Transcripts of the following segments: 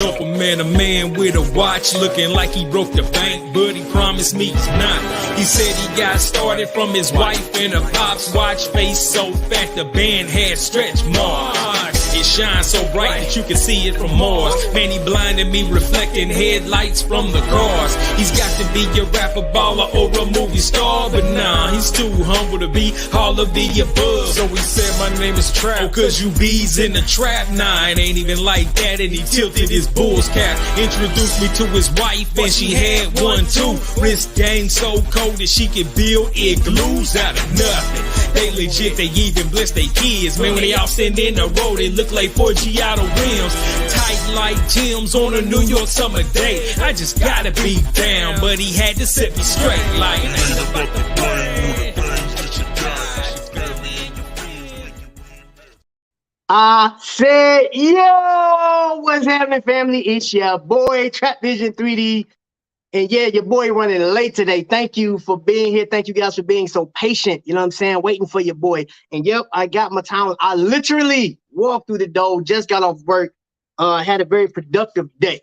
Up a man with a watch looking like he broke the bank, but he promised me he's not. He said he got started from his wife and a pop's watch, face so fat the band had stretch marks. It shines so bright that you can see it from Mars. Man, he blinded me, reflecting headlights from the cars. He's got to be a rapper, baller, or a movie star, but nah, he's too humble to be all of the above. So he said, my name is Trap, oh, cause you bees in the trap. Nah, it ain't even like that, and he tilted his bull's cap. Introduced me to his wife, and she had one too. Wrist game so cold that she could build igloos out of nothing. They legit, they even bless their kids. Man, when they all stand in a row, they look like 4 Giotto rims. Tight like Tim's on a New York summer day. I just gotta be down, but he had to set me straight like I said, yo, what's happening, family? It's your boy, Trapvision 3D. And yeah, your boy running late today. Thank you for being here. Thank you guys for being so patient. You know what I'm saying? Waiting for your boy. And yep, I got my time. I literally walked through the door, just got off work, had a very productive day.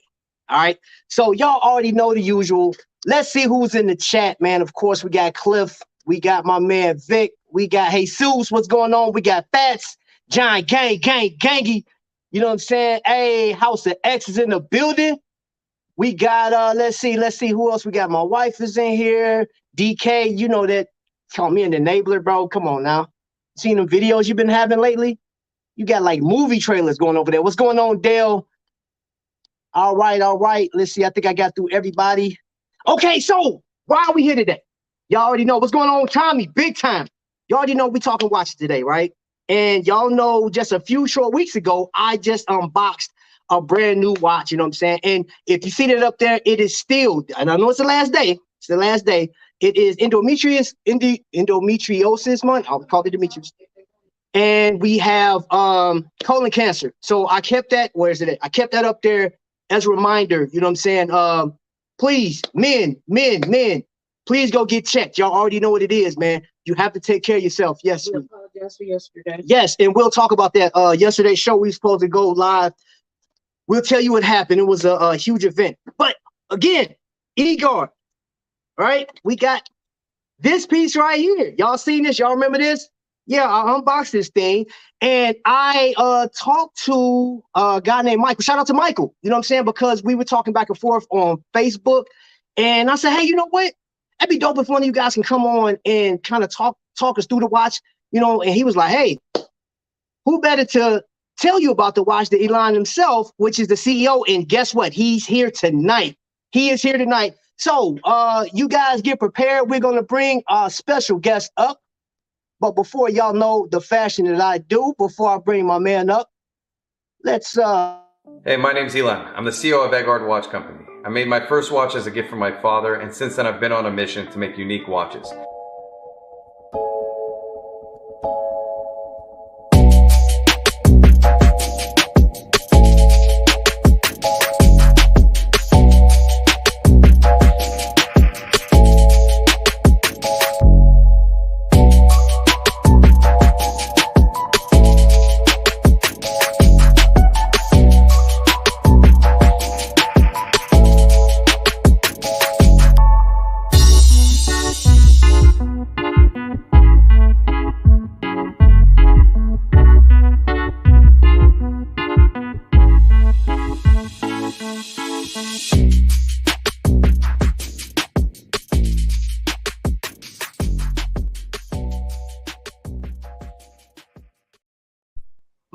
All right. So y'all already know the usual. Let's see who's in the chat, man. Of course, we got Cliff. We got my man Vic. We got Jesus. What's going on? We got Fats. John Gangy. You know what I'm saying? Hey, House of X is in the building. We got let's see who else we got. My wife is in here. DK, you know that. Call me an enabler, bro. Come on now. Seen them videos you've been having lately? You got like movie trailers going over there. What's going on, Dale? All right. Let's see. I think I got through everybody. Okay, so why are we here today? Y'all already know what's going on, Tommy. Big time. Y'all already know we talking watches today, right? And y'all know just a few short weeks ago, I just unboxed a brand new watch, you know what I'm saying? And if you see that up there, it is still, and I know it's the last day, It is endometriosis month. I'll call it endometriosis. And we have colon cancer. So I kept that, where is it at? I kept that up there as a reminder, you know what I'm saying? Please, men, please go get checked. Y'all already know what it is, man. You have to take care of yourself. Yes. We apologize for yesterday. Yes, and we'll talk about that. Yesterday's show, we were supposed to go live. We'll tell you what happened. It was a huge event. But again, Egard, right? We got this piece right here. Y'all seen this? Y'all remember this? Yeah, I unboxed this thing. And I talked to a guy named Michael. Shout out to Michael. You know what I'm saying? Because we were talking back and forth on Facebook. And I said, hey, you know what? That'd be dope if one of you guys can come on and kind of talk us through the watch, you know. And he was like, hey, who better to tell you about the watch than Elon himself, which is the CEO. And guess what? He's here tonight. He is here tonight. So you guys get prepared. We're going to bring our special guest up. But before y'all know the fashion that I do, before I bring my man up, let's Hey, my name's Elon. I'm the CEO of Egard Watch Company. I made my first watch as a gift from my father, and since then I've been on a mission to make unique watches.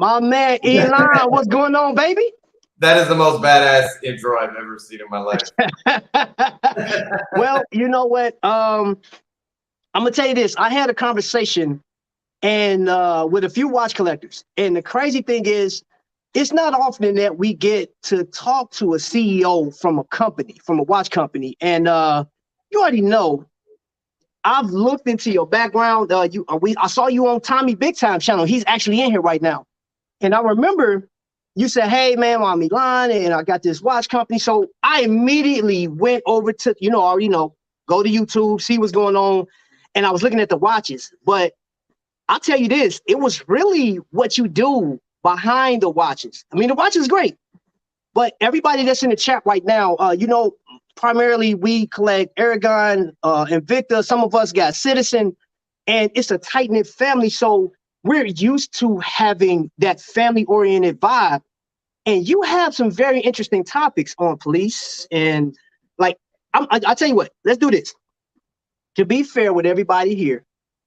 my man Elon. What's going on, baby? That is the most badass intro I've ever seen in my life. Well, you know what? I'm gonna tell you this. I had a conversation and with a few watch collectors, and the crazy thing is, it's not often that we get to talk to a CEO from a company, from a watch company. And you already know, I've looked into your background. I saw you on Tommy Big Time channel. He's actually in here right now. And I remember you said, hey, man, I'm Elon, and I got this watch company. So I immediately went over to, already know, go to YouTube, see what's going on. And I was looking at the watches. But I'll tell you this, it was really what you do behind the watches. I mean, the watch is great. But everybody that's in the chat right now, you know, primarily we collect Aragon, Invicta. Some of us got Citizen, and it's a tight-knit family. So we're used to having that family-oriented vibe. And you have some very interesting topics on police. And like, I'll tell you what, let's do this. To be fair with everybody here,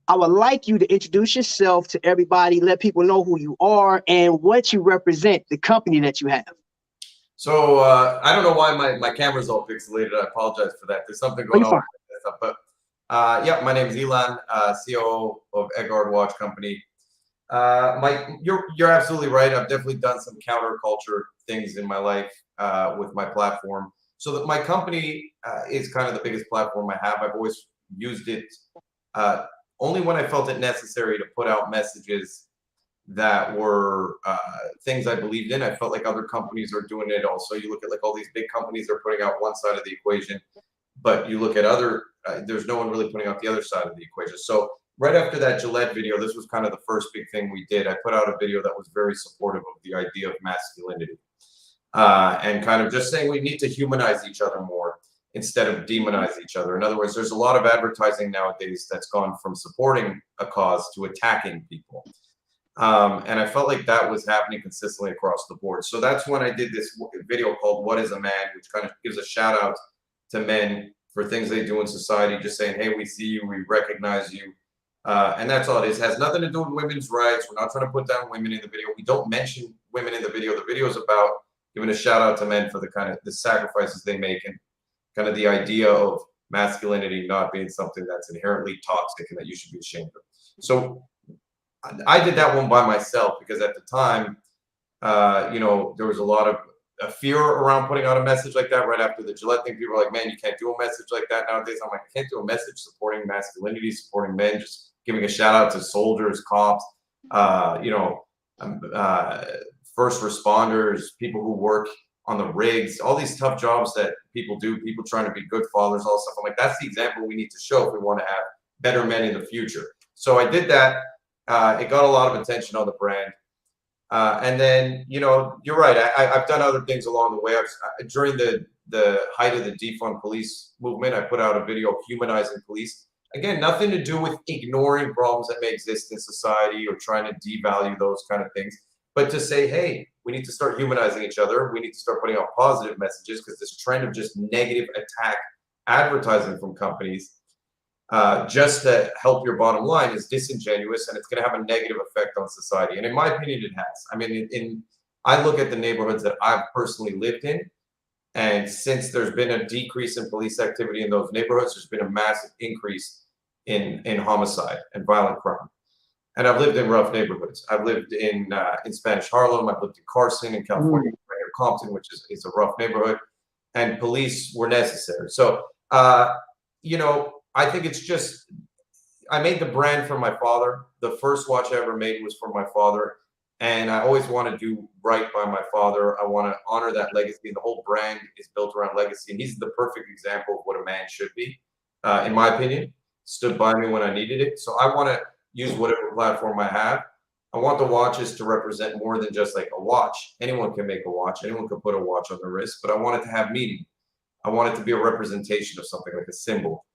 I would like you to introduce yourself to everybody, let people know who you are and what you represent, the company that you have. So I don't know why my camera's all pixelated. I apologize for that. There's something going on with that stuff. But yeah, my name is Elon, COO of Egard Watch Company. You're absolutely right. I've definitely done some counterculture things in my life with my platform. So that my company is kind of the biggest platform I have. I've always used it only when I felt it necessary to put out messages that were things I believed in. I felt like other companies are doing it also. You look at like all these big companies are putting out one side of the equation, but you look at other, there's no one really putting out the other side of the equation. So right after that Gillette video, this was kind of the first big thing we did. I put out a video that was very supportive of the idea of masculinity and kind of just saying we need to humanize each other more instead of demonize each other. In other words, there's a lot of advertising nowadays that's gone from supporting a cause to attacking people. And I felt like that was happening consistently across the board. So that's when I did this video called What is a Man, which kind of gives a shout out to men for things they do in society, just saying, hey, we see you, we recognize you. And that's all it is. It has nothing to do with women's rights. We're not trying to put down women in the video. We don't mention women in the video. The video is about giving a shout out to men for the kind of the sacrifices they make and kind of the idea of masculinity not being something that's inherently toxic and that you should be ashamed of. So I did that one by myself because at the time, you know, there was a lot of fear around putting out a message like that right after the Gillette thing. People were like, man, you can't do a message like that nowadays. I'm like, I can't do a message supporting masculinity, supporting men, just giving a shout out to soldiers, cops, you know, first responders, people who work on the rigs, all these tough jobs that people do, people trying to be good fathers, all stuff. I'm like, that's the example we need to show if we want to have better men in the future. So I did that. It got a lot of attention on the brand. And then, you know, you're right. I've done other things along the way. During the height of the defund police movement, I put out a video humanizing police. Again, nothing to do with ignoring problems that may exist in society or trying to devalue those kind of things, but to say, hey, we need to start humanizing each other. We need to start putting out positive messages because this trend of just negative attack advertising from companies just to help your bottom line is disingenuous, and it's going to have a negative effect on society. And in my opinion, it has. I mean, I look at the neighborhoods that I've personally lived in, and since there's been a decrease in police activity in those neighborhoods, there's been a massive increase in homicide and violent crime. And I've lived in rough neighborhoods. I've lived in Spanish Harlem. I've lived in Carson, in California, near Compton, which is a rough neighborhood. And police were necessary. So, you know, I think it's just, I made the brand for my father. The first watch I ever made was for my father. And I always want to do right by my father. I want to honor that legacy. The whole brand is built around legacy. And he's the perfect example of what a man should be, in my opinion. Stood by me when I needed it. So I want to use whatever platform I have. I want the watches to represent more than just like a watch. Anyone can make a watch. Anyone can put a watch on their wrist, but I want it to have meaning. I want it to be a representation of something, like a symbol.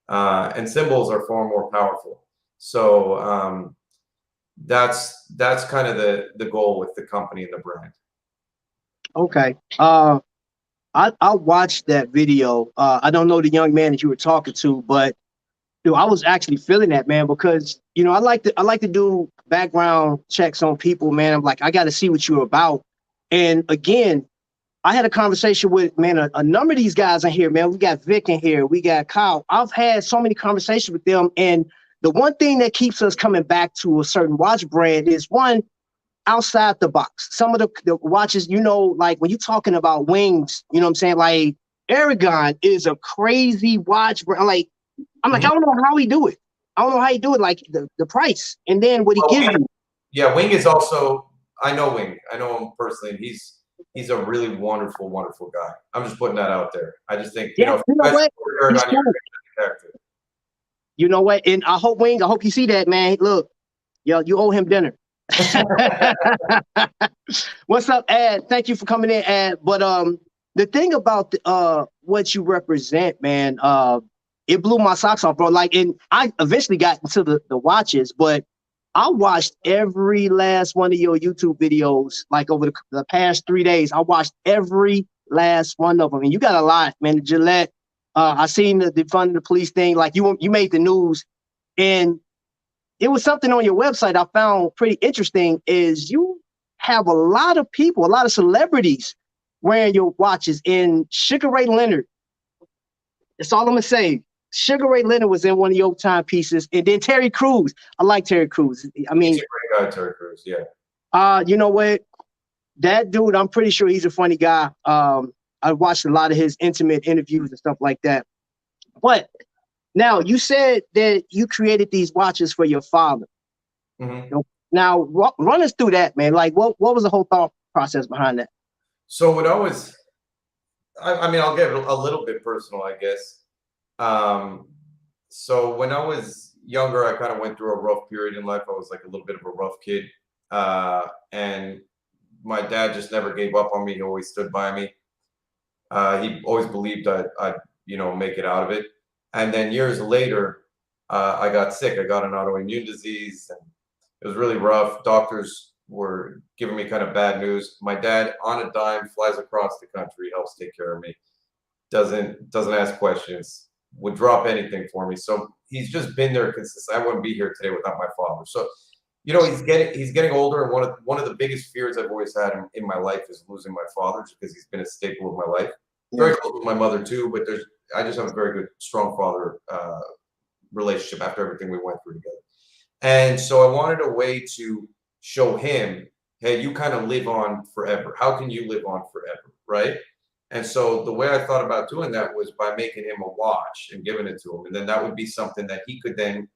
And symbols are far more powerful. So that's kind of the goal with the company and the brand. Okay. I watched that video. I don't know the young man that you were talking to, but dude, I was actually feeling that, man, because you know I like to do background checks on people, man. I'm like, I got to see what you're about. And again, I had a conversation with, man, a number of these guys in here, man. We got Vic in here, we got Kyle. I've had so many conversations with them, and the one thing that keeps us coming back to a certain watch brand is one, outside the box. Some of the watches, you know, like when you're talking about wings, you know what I'm saying? Like Aragon is a crazy watch brand. I'm like, I don't know how he do it. I don't know how he do it, like the price. And then what he gives you. Yeah, Wing is also, I know Wing. I know him personally, and he's a really wonderful, wonderful guy. I'm just putting that out there. I just think, yeah, you know what? You know what? And I hope, Wing, I hope you see that, man. Look, yo, you owe him dinner. What's up, Ed? Thank you for coming in, Ed. But the thing about what you represent, man, it blew my socks off, bro. Like, and I eventually got into the watches, but I watched every last one of your YouTube videos, like over the past 3 days. I watched every last one of them, and you got a lot, man. The Gillette, I seen the defunding the police thing. Like you made the news, and it was something on your website I found pretty interesting. Is you have a lot of people, a lot of celebrities wearing your watches. And Sugar Ray Leonard, that's all I'm gonna say. Sugar Ray Leonard was in one of your timepieces, and then Terry Crews. I like Terry Crews. I mean, he's a great guy, Terry Crews. Yeah. You know what? That dude, I'm pretty sure he's a funny guy. I watched a lot of his intimate interviews and stuff like that. But now you said that you created these watches for your father. Mm-hmm. Now run us through that, man. Like, what was the whole thought process behind that? So when I mean, I'll get a little bit personal, I guess. So when I was younger, I kind of went through a rough period in life. I was like a little bit of a rough kid. And my dad just never gave up on me. He always stood by me. He always believed I'd make it out of it. And then years later, I got sick. I got an autoimmune disease, and it was really rough. Doctors were giving me kind of bad news. My dad, on a dime, flies across the country, helps take care of me. Doesn't ask questions. Would drop anything for me. So he's just been there consistently. I wouldn't be here today without my father. So, he's getting older, and one of the biggest fears I've always had in my life is losing my father, just because he's been a staple of my life. Very close with my mother too, but I just have a very good, strong father relationship after everything we went through together. And so I wanted a way to show him, hey, you kind of live on forever. How can you live on forever, right? And so the way I thought about doing that was by making him a watch and giving it to him. And then that would be something that he could then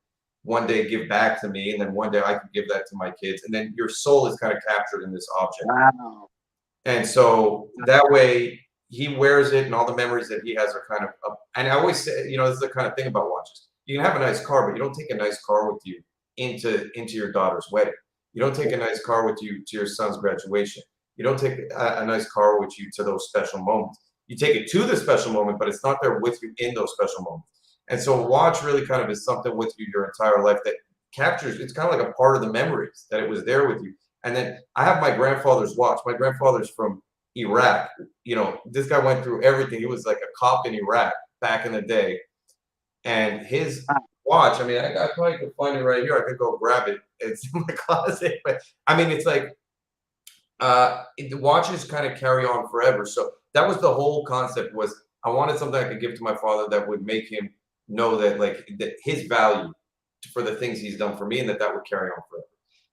one day give back to me. And then one day I could give that to my kids. And then your soul is kind of captured in this object. Wow. And so that way he wears it, and all the memories that he has are kind of up. And I always say, this is the kind of thing about watches. You can have a nice car, but you don't take a nice car with you into your daughter's wedding. You don't take a nice car with you to your son's graduation. You don't take a nice car with you to those special moments. You take it to the special moment, but it's not there with you in those special moments. And so a watch really kind of is something with you your entire life that captures, it's kind of like a part of the memories that it was there with you. And then I have my grandfather's watch. My grandfather's from Iraq. This guy went through everything. He was like a cop in Iraq back in the day. And his watch, I mean, I probably could find it right here. I could go grab it. It's in my closet. But I mean, it's like, the watches kind of carry on forever. So that was the whole concept, was I wanted something I could give to my father that would make him know that his value for the things he's done for me, and that would carry on forever.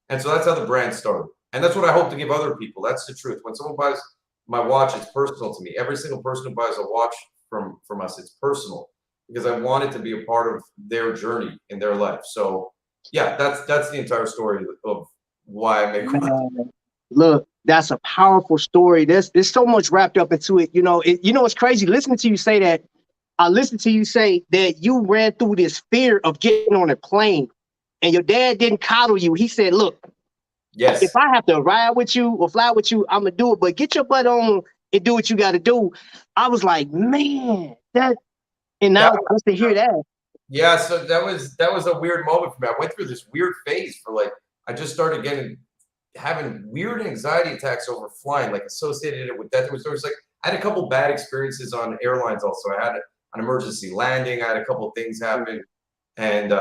And so that's how the brand started. And that's what I hope to give other people. That's the truth. When someone buys my watch, it's personal to me. Every single person who buys a watch from us, it's personal, because I want it to be a part of their journey in their life. So yeah, that's the entire story of why I make watches. Look, that's a powerful story. There's so much wrapped up into it. It's crazy listening to you say that. I listened to you say that you ran through this fear of getting on a plane, and your dad didn't coddle you. He said, look, yes, if I have to ride with you or fly with you, I'm gonna do it, but get your butt on and do what you got to do. I was like, man, and now just to hear that. Yeah, so that was a weird moment for me. I went through this weird phase I just started having weird anxiety attacks over flying, like associated it with death. It was like, I had a couple bad experiences on airlines also. I had an emergency landing. I had a couple things happen. And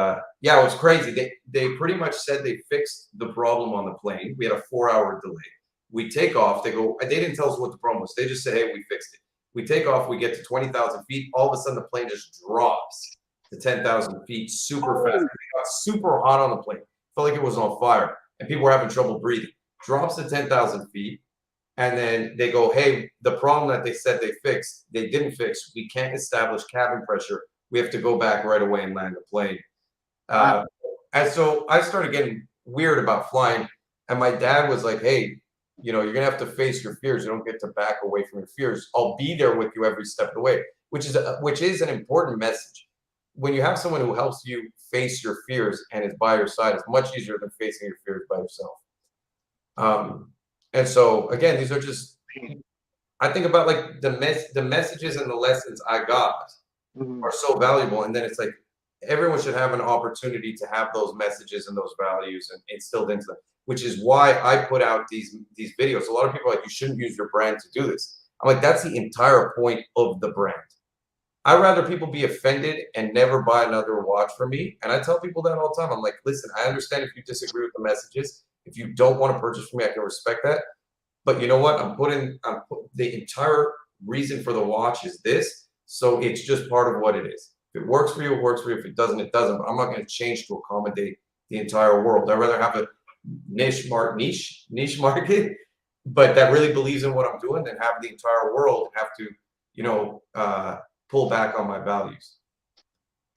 yeah, it was crazy. They pretty much said they fixed the problem on the plane. We had a 4-hour delay. We take off. They didn't tell us what the problem was. They just said, hey, we fixed it. We take off. We get to 20,000 feet. All of a sudden, the plane just drops to 10,000 feet super fast. It got super hot on the plane. Felt like it was on fire. And people were having trouble breathing. Drops to 10,000 feet. And then they go, hey, the problem that they said they fixed, they didn't fix. We can't establish cabin pressure. We have to go back right away and land the plane. And so I started getting weird about flying. And my dad was like, hey, you're going to have to face your fears. You don't get to back away from your fears. I'll be there with you every step of the way, which is an important message. When you have someone who helps you face your fears and is by your side, it's much easier than facing your fears by yourself. And so again, these are just, I think about like the messages and the lessons I got are so valuable. And then it's like everyone should have an opportunity to have those messages and those values and instilled into them, which is why I put out these videos. A lot of people are like, you shouldn't use your brand to do this. I'm like, that's the entire point of the brand. I'd rather people be offended and never buy another watch from me. And I tell people that all the time. I'm like, listen, I understand if you disagree with the messages. If you don't want to purchase from me, I can respect that. But you know what? The entire reason for the watch is this. So it's just part of what it is. If it works for you, it works for you. If it doesn't, it doesn't. But I'm not going to change to accommodate the entire world. I'd rather have a niche market, but that really believes in what I'm doing than have the entire world have to, pull back on my values.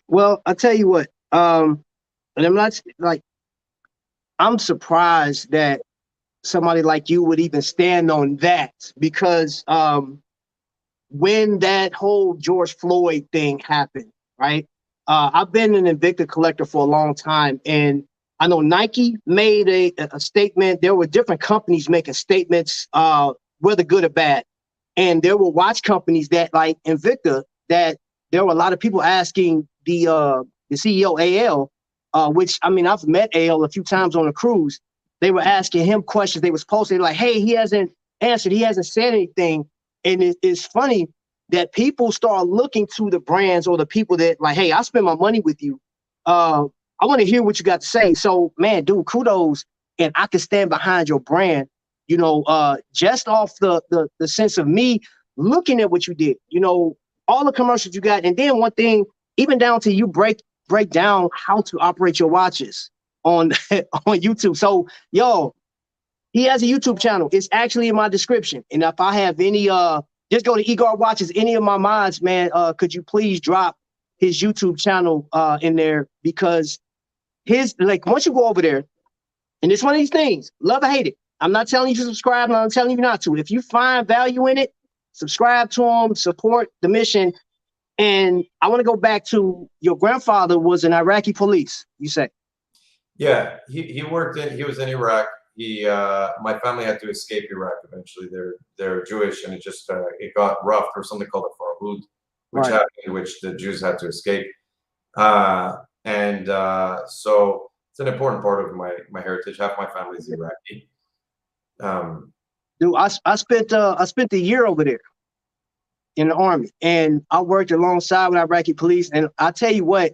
Well, I'll tell you what, and I'm not like, I'm surprised that somebody like you would even stand on that, because when that whole George Floyd thing happened, right? I've been an Invicta collector for a long time, and I know Nike made a statement. There were different companies making statements, whether good or bad. And there were watch companies that, like Invicta, that there were a lot of people asking the CEO, AL, which, I mean, I've met AL a few times on a cruise. They were asking him questions. They were supposed to, like, hey, he hasn't answered. He hasn't said anything. And it's funny that people start looking to the brands or the people that, like, hey, I spend my money with you. I want to hear what you got to say. So, man, dude, kudos. And I can stand behind your brand, just off the sense of me looking at what you did, all the commercials you got. And then one thing, even down to you break down how to operate your watches on YouTube. So, yo, he has a YouTube channel. It's actually in my description. And if I have any, just go to Egard Watches, any of my mods, man, could you please drop his YouTube channel in there? Because once you go over there, and it's one of these things, love or hate it. I'm not telling you to subscribe, and I'm telling you not to. If you find value in it, subscribe to him, support the mission. And I want to go back to your grandfather was in Iraqi police, you say? Yeah, he was in Iraq. My family had to escape Iraq eventually. They're Jewish, and it got rough. There was something called a Farhud, which happened, which the Jews had to escape. So it's an important part of my heritage. Half my family is Iraqi. Dude, I spent a year over there in the Army, and I worked alongside with Iraqi police. And I tell you what,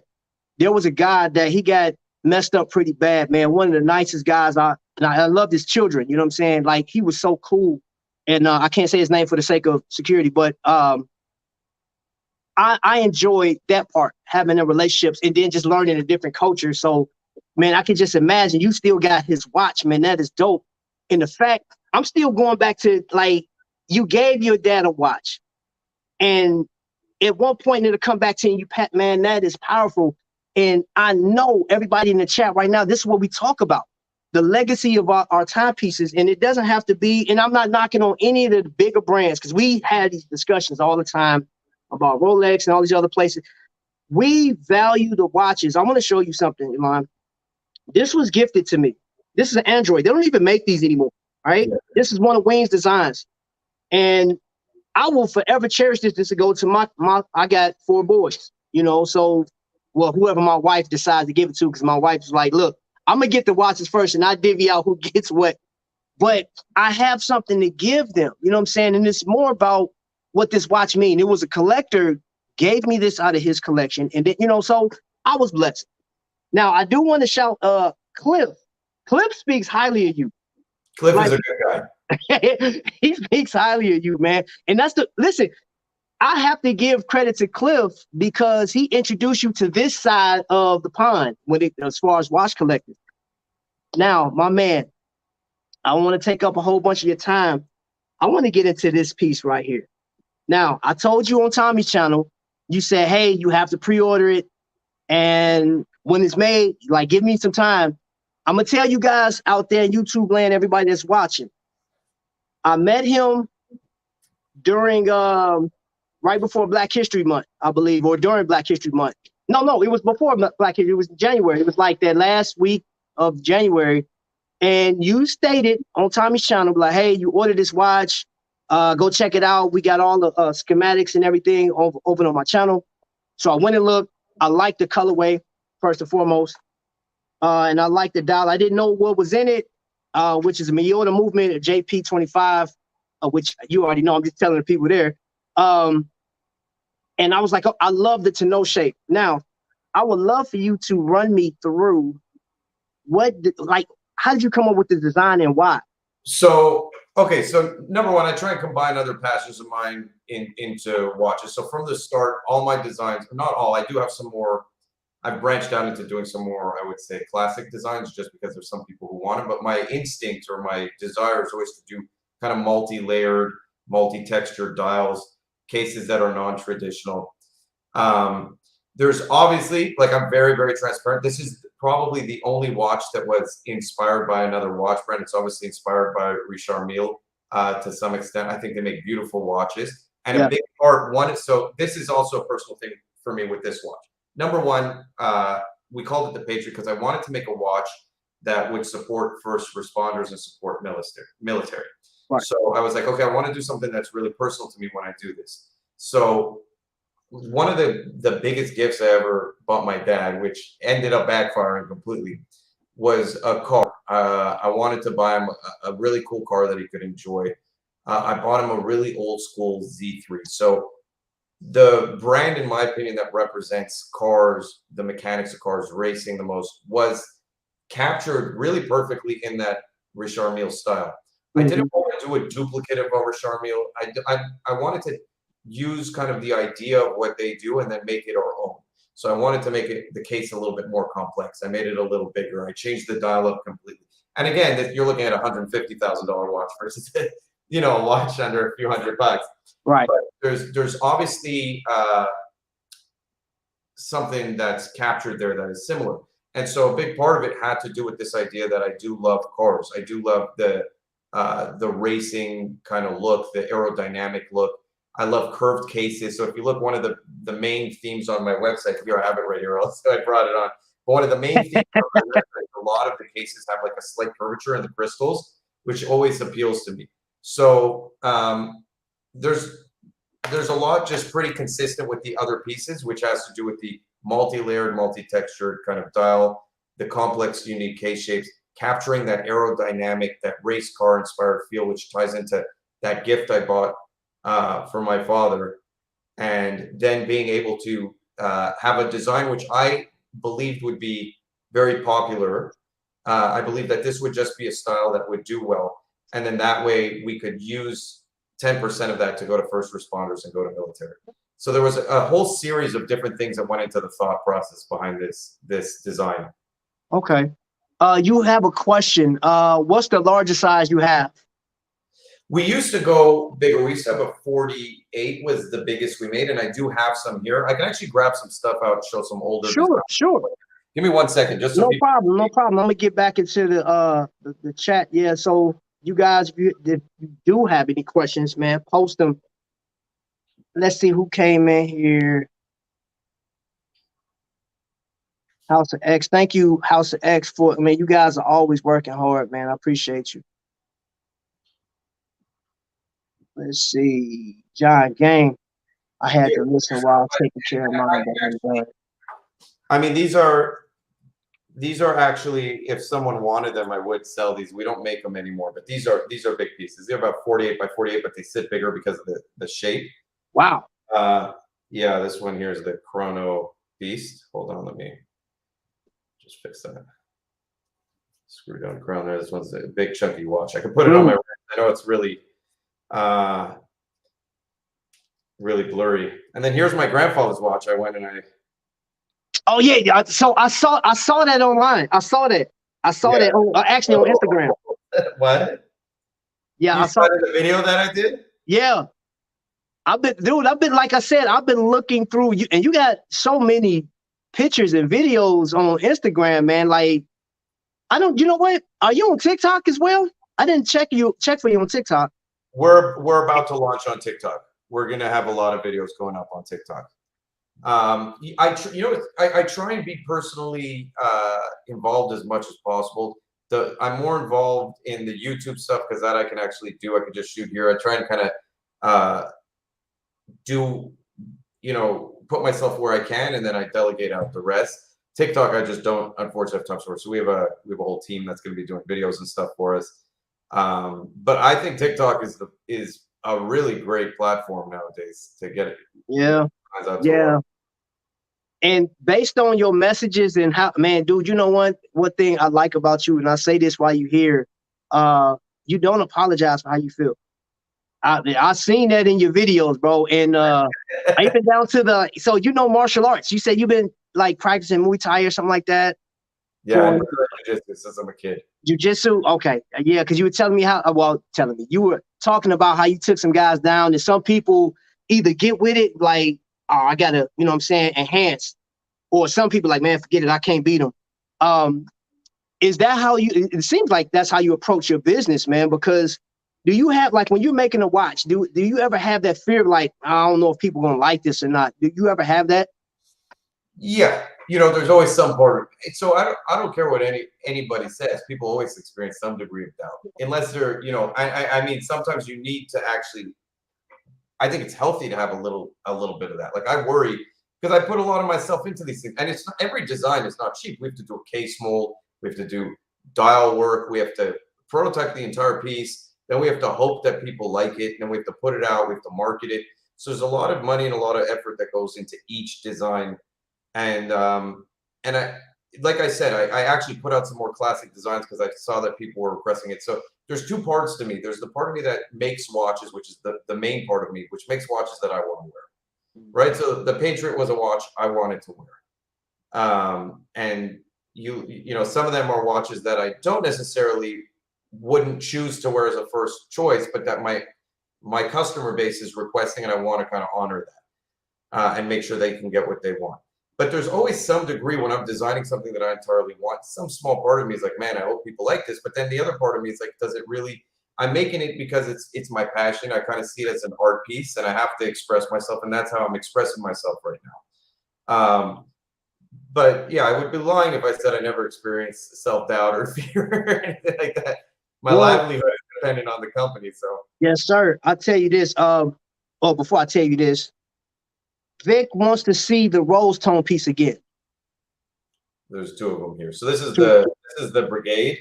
there was a guy that he got messed up pretty bad, man. One of the nicest guys. I loved his children. You know what I'm saying? Like, he was so cool. And I can't say his name for the sake of security, but I enjoyed that part, having the relationships and then just learning a different culture. So, man, I can just imagine you still got his watch, man. That is dope. And the fact, I'm still going back to, like, you gave your dad a watch. And at one point it'll come back to you, Pat, man, that is powerful. And I know everybody in the chat right now, this is what we talk about, the legacy of our timepieces. And it doesn't have to be, and I'm not knocking on any of the bigger brands, because we had these discussions all the time about Rolex and all these other places. We value the watches. I'm going to show you something, Ilan. This was gifted to me. This is an Android. They don't even make these anymore, right? Yeah. This is one of Wayne's designs. And I will forever cherish this. This will go to I got 4 boys, so, well, whoever my wife decides to give it to, because my wife's like, look, I'm going to get the watches first and I divvy out who gets what. But I have something to give them, you know what I'm saying? And it's more about what this watch means. It was a collector gave me this out of his collection. And then, so I was blessed. Now, I do want to shout Cliff. Cliff speaks highly of you. Cliff is a good guy. He speaks highly of you, man. And listen, I have to give credit to Cliff because he introduced you to this side of the pond as far as watch collectors. Now, my man, I want to take up a whole bunch of your time. I want to get into this piece right here. Now, I told you on Tommy's channel, you said, hey, you have to pre-order it. And when it's made, like, give me some time. I'm going to tell you guys out there in YouTube land, everybody that's watching, I met him during, right before Black History Month, I believe, or during Black History Month. No, it was before Black History. It was January. It was like that last week of January. And you stated on Tommy's channel, like, hey, you ordered this watch, go check it out. We got all the schematics and everything over on my channel. So I went and looked. I liked the colorway, first and foremost. And I liked the dial. I didn't know what was in it, which is a Miyota movement, a JP25, which you already know. I'm just telling the people there. And I was like, oh, I love the tonneau shape. Now, I would love for you to run me through how did you come up with the design and why? So, okay, so number one, I try and combine other passions of mine into watches. So from the start, all my designs, not all, I do have some more. I've branched out into doing some more, I would say, classic designs, just because there's some people who want them. But my instinct or my desire is always to do kind of multi-layered, multi-textured dials, cases that are non-traditional. There's obviously, like, I'm very, very transparent. This is probably the only watch that was inspired by another watch brand. It's obviously inspired by Richard Mille to some extent. I think they make beautiful watches. And a big part, so this is also a personal thing for me with this watch. Number one, we called it the Patriot because I wanted to make a watch that would support first responders and support military. Right. So I was like, okay, I want to do something that's really personal to me when I do this. So one of the biggest gifts I ever bought my dad, which ended up backfiring completely, was a car. I wanted to buy him a really cool car that he could enjoy. I bought him a really old school Z3. So the brand, in my opinion, that represents cars, the mechanics of cars, racing the most, was captured really perfectly in that Richard Mille style. I didn't want to do a duplicate of a Richard Mille. I wanted to use kind of the idea of what they do and then make it our own. So I wanted to make the case a little bit more complex. I made it a little bigger. I changed the dial up completely. And again, you're looking at a $150,000 watch versus a watch under a few $100. Right. But there's obviously something that's captured there that is similar. And so a big part of it had to do with this idea that I do love cars. I do love the racing kind of look, the aerodynamic look. I love curved cases. So if you look, one of the main themes on my website, here I have it right here, so I brought it on. But one of the main themes on my website, a lot of the cases have like a slight curvature in the crystals, which always appeals to me. So there's a lot just pretty consistent with the other pieces, which has to do with the multi-layered, multi-textured kind of dial, the complex, unique case shapes, capturing that aerodynamic, that race car inspired feel, which ties into that gift I bought for my father, and then being able to have a design which I believed would be very popular. I believe that this would just be a style that would do well, and then that way we could use 10% of that to go to first responders and go to military. So there was a whole series of different things that went into the thought process behind this design. Okay. You have a question. What's the largest size you have? We used to go bigger. We used to have a 48 was the biggest we made, and I do have some here. I can actually grab some stuff out and show some older. Sure. Give me 1 second, just so no problem. I'm gonna get back into the chat. Yeah. So you guys, if you do have any questions, man, post them. Let's see who came in here. House of X. Thank you, House of X, for, I mean, you guys are always working hard, man. I appreciate you. Let's see. John Gang. I had to listen while I was taking care of mine. I mean, these are actually, if someone wanted them, I would sell these. We don't make them anymore, but these are big pieces. They're about 48 by 48, but they sit bigger because of the shape. Wow. Yeah, this one here is the Chrono Beast. Hold on, let me just fix that. Screw down Chrono. This one's a big chunky watch. I can put it on my wrist. I know it's really really blurry. And then here's my grandfather's watch. I went and I. Oh yeah, so I saw that online. I saw that on, actually on Instagram. What? Yeah, I saw the video that I did. Yeah, I've been like I said, I've been looking through you, and you got so many pictures and videos on Instagram, man. Like, you know what? Are you on TikTok as well? I didn't check for you on TikTok. We're about to launch on TikTok. We're gonna have a lot of videos going up on TikTok. I try and be personally involved as much as possible. I'm more involved in the YouTube stuff because that I can actually do. I can just shoot here. I try and kind of do, put myself where I can, and then I delegate out the rest. TikTok, I just don't, unfortunately, have time for. So we have a whole team that's going to be doing videos and stuff for us. But I think TikTok is a really great platform nowadays to get it. Yeah. And based on your messages and how, man, dude, you know one thing I like about you, and I say this while you're here, you don't apologize for how you feel. I seen that in your videos, bro. And even down to so martial arts. You said you've been like practicing Muay Thai or something like that. Yeah, I've been jiu-jitsu since I'm a kid. Jiu-jitsu, okay, yeah, because you were telling me you were talking about how you took some guys down, and some people either get with it like, oh, I gotta, enhance, or some people like, man, forget it, I can't beat them. Is that how it seems like that's how you approach your business, man? Because do you have, like, when you're making a watch, do you ever have that fear of like, I don't know if people gonna like this or not? Do you ever have that? Yeah, there's always some part of it. So I don't care what anybody says. People always experience some degree of doubt, unless they're, I mean, sometimes you need to actually. I think it's healthy to have a little bit of that. Like, I worry because I put a lot of myself into these things, and it's not, every design is not cheap. We have to do a case mold, we have to do dial work, we have to prototype the entire piece. Then we have to hope that people like it. Then we have to put it out. We have to market it. So there's a lot of money and a lot of effort that goes into each design. And I, like I said, I actually put out some more classic designs because I saw that people were requesting it. So there's two parts to me. There's the part of me that makes watches, which is the main part of me, which makes watches that I want to wear. Right. So the Patriot was a watch I wanted to wear. And some of them are watches that I don't necessarily wouldn't choose to wear as a first choice, but that my customer base is requesting, and I want to kind of honor that and make sure they can get what they want. But there's always some degree when I'm designing something that I entirely want, some small part of me is like, man, I hope people like this. But then the other part of me is like, does it really? I'm making it because it's my passion. I kind of see it as an art piece, and I have to express myself, and that's how I'm expressing myself right now. But yeah, I would be lying if I said I never experienced self-doubt or fear or anything like that. My livelihood is dependent on the company. So yes, sir. I'll tell you this. Before I tell you this, Vic wants to see the rose tone piece again. There's two of them here. So this is the Brigade,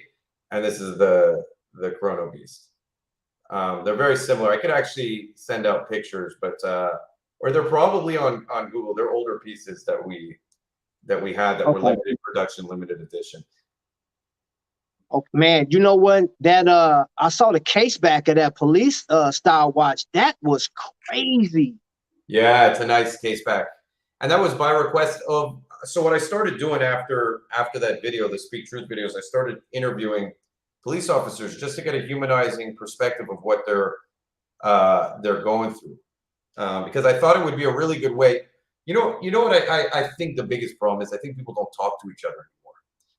and this is the Chrono Beast. They're very similar. I could actually send out pictures, but or they're probably on Google. They're older pieces that we had that were limited production, limited edition. Oh man, you know what? That I saw the case back of that police style watch. That was crazy. Yeah, it's a nice case back. And that was by request of, so what I started doing after that video, the Speak Truth videos, I started interviewing police officers just to get a humanizing perspective of what they're going through. Because I thought it would be a really good way. You know what I think the biggest problem is? I think people don't talk to each other anymore.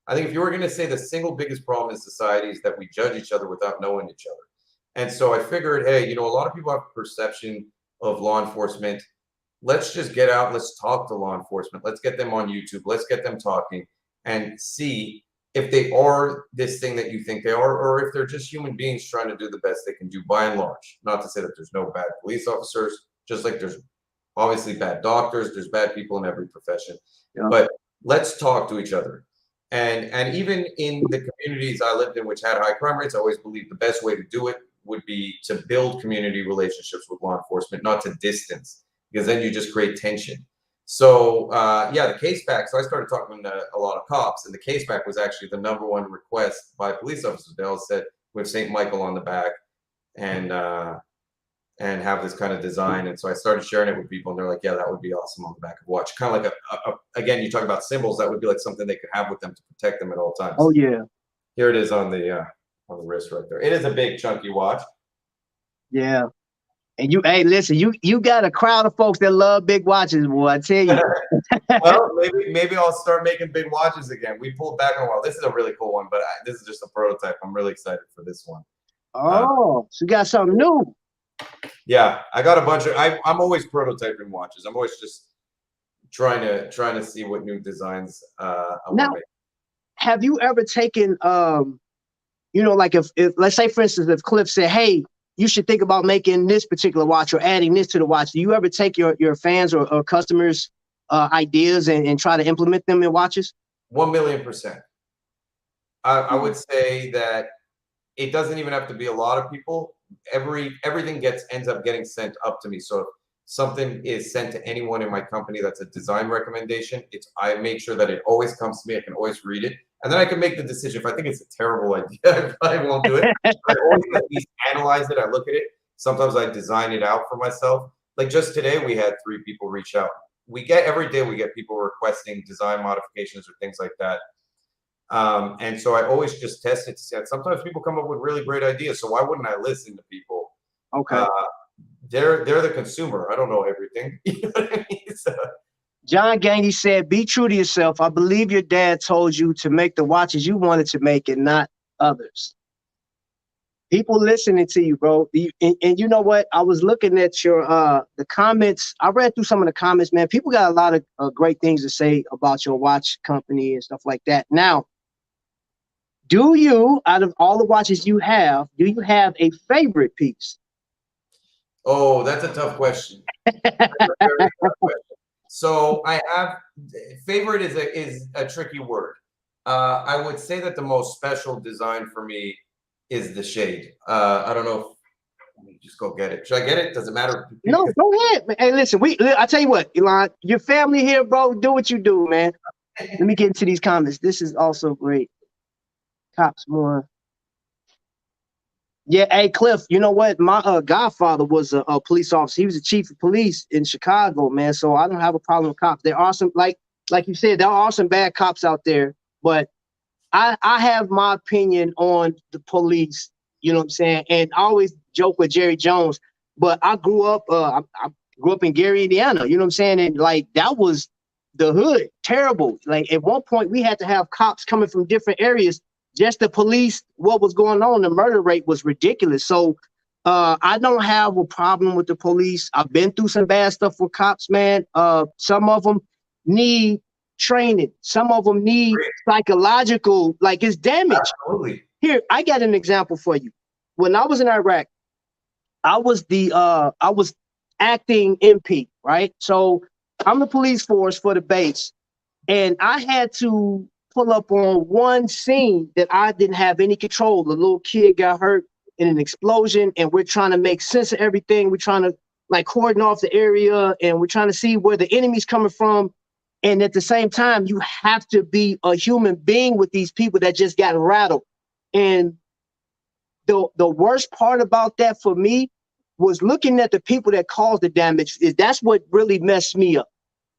I think if you were going to say the single biggest problem in society is that we judge each other without knowing each other. And so I figured, hey, a lot of people have a perception of law enforcement. Let's just get out. Let's talk to law enforcement. Let's get them on YouTube. Let's get them talking and see if they are this thing that you think they are, or if they're just human beings trying to do the best they can do by and large. Not to say that there's no bad police officers, just like there's obviously bad doctors, there's bad people in every profession. Yeah. But let's talk to each other. And even in the communities I lived in, which had high crime rates, I always believed the best way to do it would be to build community relationships with law enforcement, not to distance, because then you just create tension. So the case back. So I started talking to a lot of cops, and the case back was actually the #1 request by police officers. They all said with St. Michael on the back, and have this kind of design. And so I started sharing it with people, and they're like, yeah, that would be awesome on the back of a watch. Kind of like again, you talk about symbols, that would be like something they could have with them to protect them at all times. Oh yeah. Here it is on the wrist right there. It is a big chunky watch. Yeah. And hey, listen, you got a crowd of folks that love big watches, boy, I tell you. Well, maybe I'll start making big watches again. We pulled back on a while. This is a really cool one, but this is just a prototype. I'm really excited for this one. Oh, so you got something new. Yeah, I got a bunch of. I'm always prototyping watches. I'm always just trying to see what new designs. Now, have you ever taken You know, like if let's say, for instance, if Cliff said, hey, you should think about making this particular watch or adding this to the watch. Do you ever take your fans or customers' ideas and try to implement them in watches? 1,000,000%. I would say that it doesn't even have to be a lot of people. Everything ends up getting sent up to me. So if something is sent to anyone in my company that's a design recommendation, I make sure that it always comes to me. I can always read it, and then I can make the decision. If I think it's a terrible idea, I probably won't do it. But I always at least analyze it. I look at it. Sometimes I design it out for myself. Like just today, we had 3 people reach out. Every day we get people requesting design modifications or things like that. And so I always just test it to see. Sometimes people come up with really great ideas, so why wouldn't I listen to people? Okay. They're the consumer. I don't know everything. You know what I mean? So, John Gangy said, be true to yourself. I believe your dad told you to make the watches you wanted to make and not others. People listening to you, bro. And you know what? I was looking at your the comments. I read through some of the comments, man. People got a lot of great things to say about your watch company and stuff like that. Now, do you, out of all the watches you have, do you have a favorite piece? oh, that's a tough question. That's a very tough question. So I have favorite is a tricky word. I would say that the most special design for me is the shade. I don't know if let me just go get it. Should I get it? Does it matter? No, go ahead, man. Hey, listen, I tell you what, Elon, your family here, bro. Do what you do, man. Let me get into these comments. This is also great. Cops more. Yeah, hey Cliff, you know what? My godfather was a police officer. He was the chief of police in Chicago, man. So I don't have a problem with cops. There are some, like you said, there are some bad cops out there, but I have my opinion on the police. You know what I'm saying? And I always joke with Jerry Jones, but I grew up I grew up in Gary, Indiana. You know what I'm saying? And like that was the hood, terrible. Like at one point we had to have cops coming from different areas just to police what was going on. The murder rate was ridiculous. So I don't have a problem with the police. I've been through some bad stuff with cops, man. Some of them need training. Some of them need psychological, like it's damage. Absolutely. Here, I got an example for you. When I was in Iraq, I was acting MP, right? So I'm the police force for the base, and I had to pull up on one scene that I didn't have any control. The little kid got hurt in an explosion, and we're trying to make sense of everything. We're trying to like cordon off the area, and we're trying to see where the enemy's coming from. And at the same time, you have to be a human being with these people that just got rattled. And the worst part about that for me was looking at the people that caused the damage. That's what really messed me up.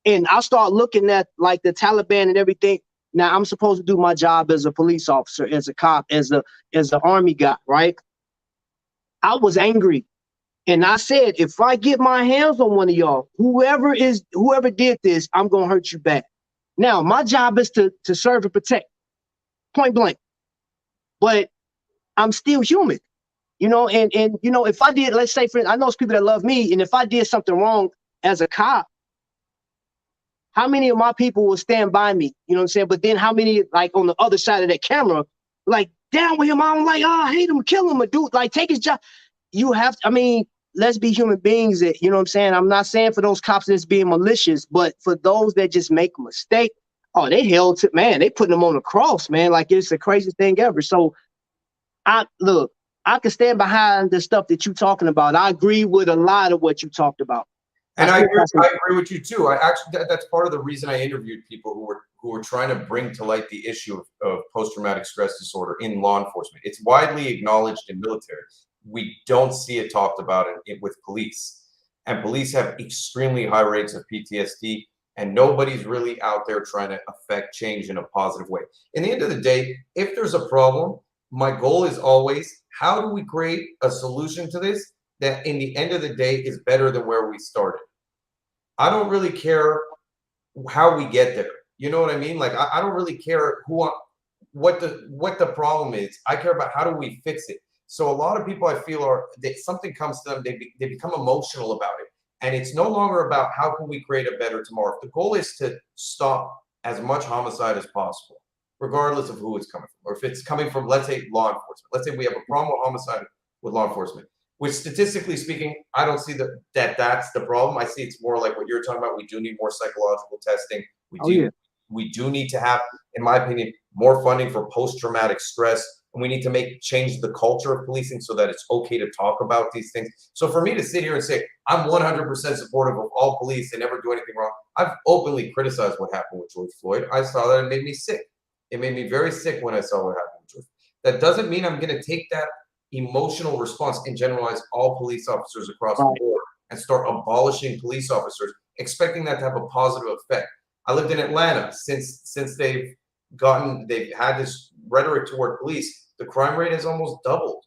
And I start looking at like the Taliban and everything. Now I'm supposed to do my job as a police officer, as a cop, as an army guy, right? I was angry. And I said, if I get my hands on one of y'all, whoever did this, I'm gonna hurt you back. Now, my job is to serve and protect, point blank. But I'm still human, you know, and you know, if I did, let's say, I know it's people that love me, and if I did something wrong as a cop, how many of my people will stand by me? You know what I'm saying? But then how many, like on the other side of that camera, like down with him, I'm like, oh, I hate him, kill him, a dude, like take his job. You have to, I mean, let's be human beings. That, you know what I'm saying? I'm not saying for those cops that's being malicious, but for those that just make a mistake, oh, they held to, man, they putting them on the cross, man. Like it's the craziest thing ever. So I can stand behind the stuff that you're talking about. I agree with a lot of what you talked about. And I agree with you too. That's part of the reason I interviewed people who were trying to bring to light the issue of post-traumatic stress disorder in law enforcement. It's widely acknowledged in military. We don't see it talked about with police. And police have extremely high rates of PTSD, and nobody's really out there trying to affect change in a positive way. In the end of the day, if there's a problem, my goal is always, how do we create a solution to this that in the end of the day is better than where we started? I don't really care how we get there. You know what I mean? Like I don't really care what the problem is. I care about how do we fix it. So a lot of people, I feel, something comes to them, they become emotional about it. And it's no longer about how can we create a better tomorrow. If the goal is to stop as much homicide as possible, regardless of who it's coming from, or if it's coming from, let's say, law enforcement. Let's say we have a problem with homicide with law enforcement, which statistically speaking, I don't see that's the problem. I see it's more like what you're talking about. We do need more psychological testing. We do need to have, in my opinion, more funding for post-traumatic stress. And we need to change the culture of policing so that it's okay to talk about these things. So for me to sit here and say, I'm 100% supportive of all police and never do anything wrong, I've openly criticized what happened with George Floyd. I saw that, it made me sick. It made me very sick when I saw what happened with George. That doesn't mean I'm going to take that emotional response and generalize all police officers across the board and start abolishing police officers, expecting that to have a positive effect. I lived in Atlanta. Since they've had this rhetoric toward police, the crime rate has almost doubled.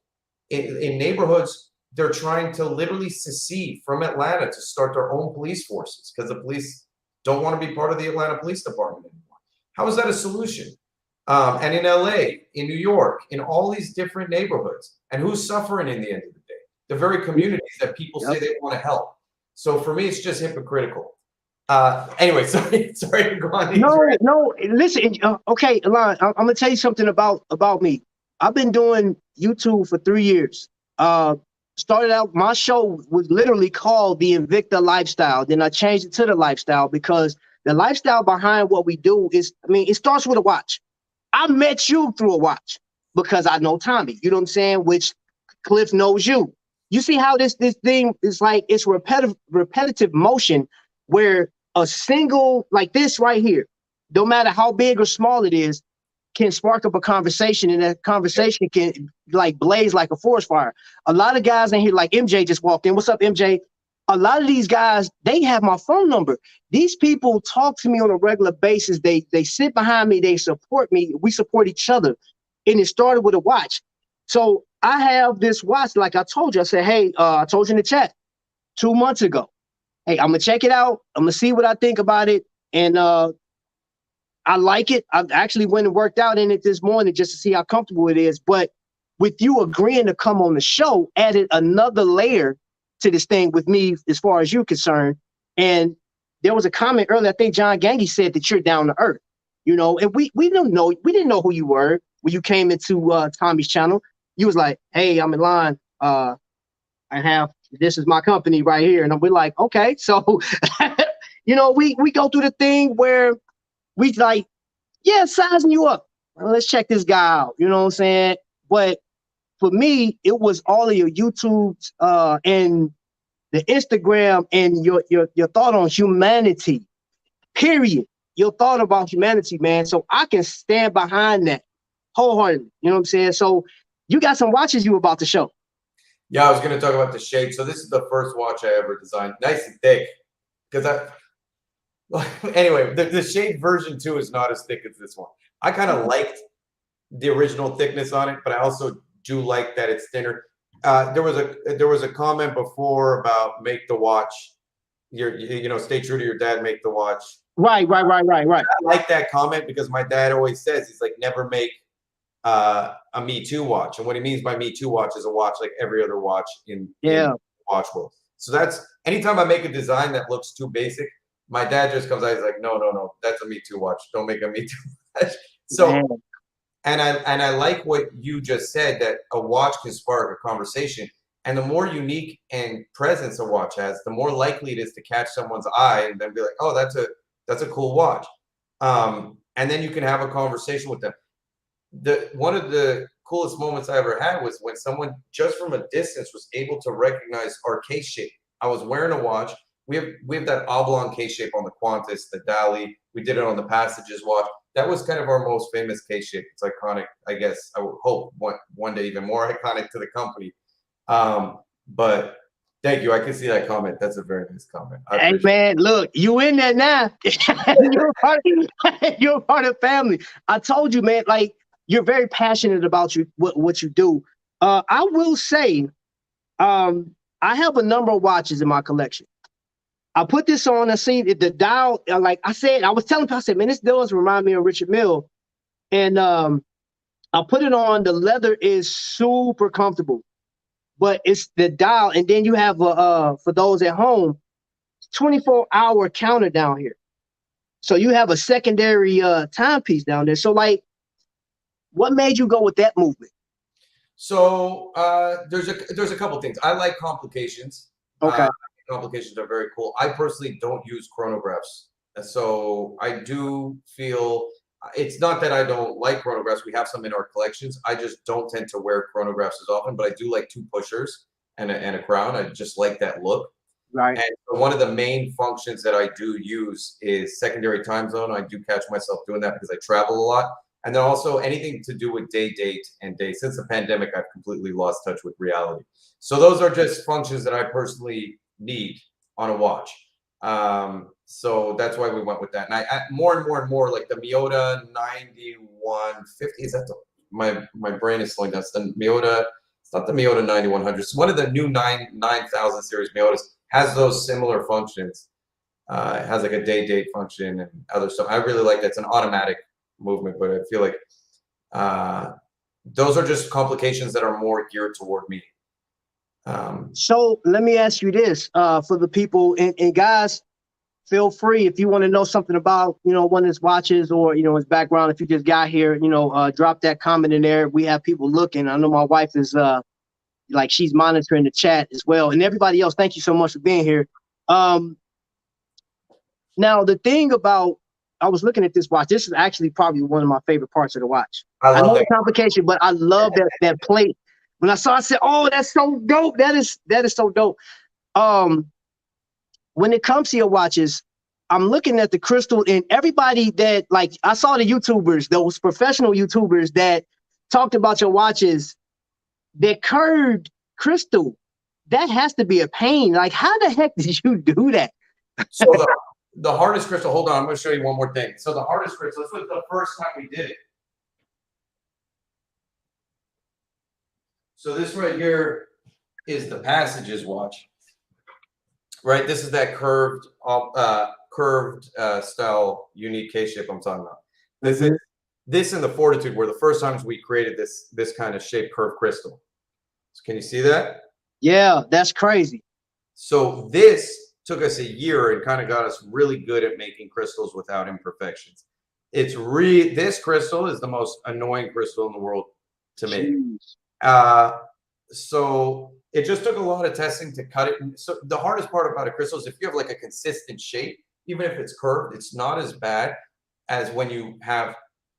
In neighborhoods, they're trying to literally secede from Atlanta to start their own police forces because the police don't want to be part of the Atlanta Police Department anymore. How is that a solution? And in LA, in New York, in all these different neighborhoods. And who's suffering in the end of the day? The very communities that people say they want to help. So for me, it's just hypocritical. Anyway, sorry to go on. No, listen, okay, Elon, I'm gonna tell you something about me. I've been doing YouTube for 3 years. Started out, my show was literally called the Invicta Lifestyle. Then I changed it to the Lifestyle because the lifestyle behind what we do is, it starts with a watch. I met you through a watch because I know Tommy, you know what I'm saying? Which Cliff knows you. You see how this thing is like, it's repetitive motion where a single, like this right here, no matter how big or small it is, can spark up a conversation, and that conversation can like blaze like a forest fire. A lot of guys in here, like MJ just walked in. What's up, MJ? A lot of these guys, they have my phone number. These people talk to me on a regular basis. They sit behind me. They support me. We support each other. And it started with a watch. So I have this watch, like I told you. I said, hey, I told you in the chat 2 months ago. Hey, I'm going to check it out. I'm going to see what I think about it. And I like it. I actually went and worked out in it this morning just to see how comfortable it is. But with you agreeing to come on the show, added another layer to this thing with me as far as you're concerned. And there was a comment earlier, I think John Gangy said that you're down to earth, you know, and we didn't know who you were when you came into Tommy's channel. You was like, hey, I'm in line. This is my company right here. And we're like, okay. So, you know, we go through the thing where we like, yeah, sizing you up. Well, let's check this guy out. You know what I'm saying? But for me, it was all of your YouTubes and the Instagram and your thought on humanity, period. Your thought about humanity, man. So I can stand behind that wholeheartedly. You know what I'm saying? So you got some watches you about to show. Yeah, I was going to talk about the shape. So this is the first watch I ever designed. Nice and thick. Anyway, the Shade version 2 is not as thick as this one. I kind of liked the original thickness on it, but I also do like that it's thinner. There was a comment before about make the watch, stay true to your dad, make the watch. Right. I like that comment because my dad always says, he's like, never make a Me Too watch. And what he means by Me Too watch is a watch like every other watch in the watch world. So that's, anytime I make a design that looks too basic, my dad just comes out, he's like, no, that's a Me Too watch. Don't make a Me Too watch. So, and I like what you just said, that a watch can spark a conversation. And the more unique and presence a watch has, the more likely it is to catch someone's eye and then be like, oh, that's a cool watch. And then you can have a conversation with them. One of the coolest moments I ever had was when someone just from a distance was able to recognize our case shape. I was wearing a watch. We have that oblong case shape on the Qantas, the Dali. We did it on the Passages watch. That was kind of our most famous case shape. It's iconic, I guess. I would hope one day even more iconic to the company. But thank you. I can see that comment. That's a very nice comment. Hey man, look, you in there now. you're a part of the family. I told you, man. Like, you're very passionate about what you do. I will say, I have a number of watches in my collection. I put this on and see the dial. Like I said, I was telling people, I said, man, this does remind me of Richard Mille. And I put it on. The leather is super comfortable, but it's the dial. And then you have for those at home, 24-hour counter down here. So you have a secondary timepiece down there. So like What made you go with that movement? So there's a couple things. I like complications. Okay. Complications are very cool. I personally don't use chronographs, so I do feel it's not that I don't like chronographs. We have some in our collections. I just don't tend to wear chronographs as often, but I do like 2 pushers and a crown. I just like that look. Right. And one of the main functions that I do use is secondary time zone. I do catch myself doing that because I travel a lot. And then also anything to do with day, date, and day. Since the pandemic, I've completely lost touch with reality. So those are just functions that I personally need on a watch. So that's why we went with that. And I more and more like the Miyota 9150. Is that my brain is slowing down. It's the Miyota. It's not the Miyota 9100. It's one of the new 9000 series Miyotas. Has those similar functions. It has like a day date function and other stuff. I really like that. It's an automatic movement, but I feel like those are just complications that are more geared toward me. So let me ask you this, for the people and guys, feel free if you want to know something about, one of his watches or, his background. If you just got here, drop that comment in there. We have people looking. I know my wife is like she's monitoring the chat as well. And everybody else, thank you so much for being here. Now the thing about, I was looking at this watch. This is actually probably one of my favorite parts of the watch. I know the complication, but I love that plate. When I saw it, I said, "Oh, that's so dope. That is so dope." When it comes to your watches, I'm looking at the crystal, and everybody that I saw the YouTubers, those professional YouTubers that talked about your watches, that curved crystal. That has to be a pain. Like, how the heck did you do that? So the hardest crystal. Hold on, I'm going to show you one more thing. So the hardest crystal. This was the first time we did it. So this right here is the Passages watch. Right, this is that curved style unique case shape I'm talking about. This and the Fortitude were the first times we created this kind of shape curved crystal. So can you see that? Yeah, that's crazy. So this took us a year and kind of got us really good at making crystals without imperfections. This crystal is the most annoying crystal in the world to make. So it just took a lot of testing to cut it. So the hardest part about a crystal is if you have like a consistent shape, even if it's curved, it's not as bad as when you have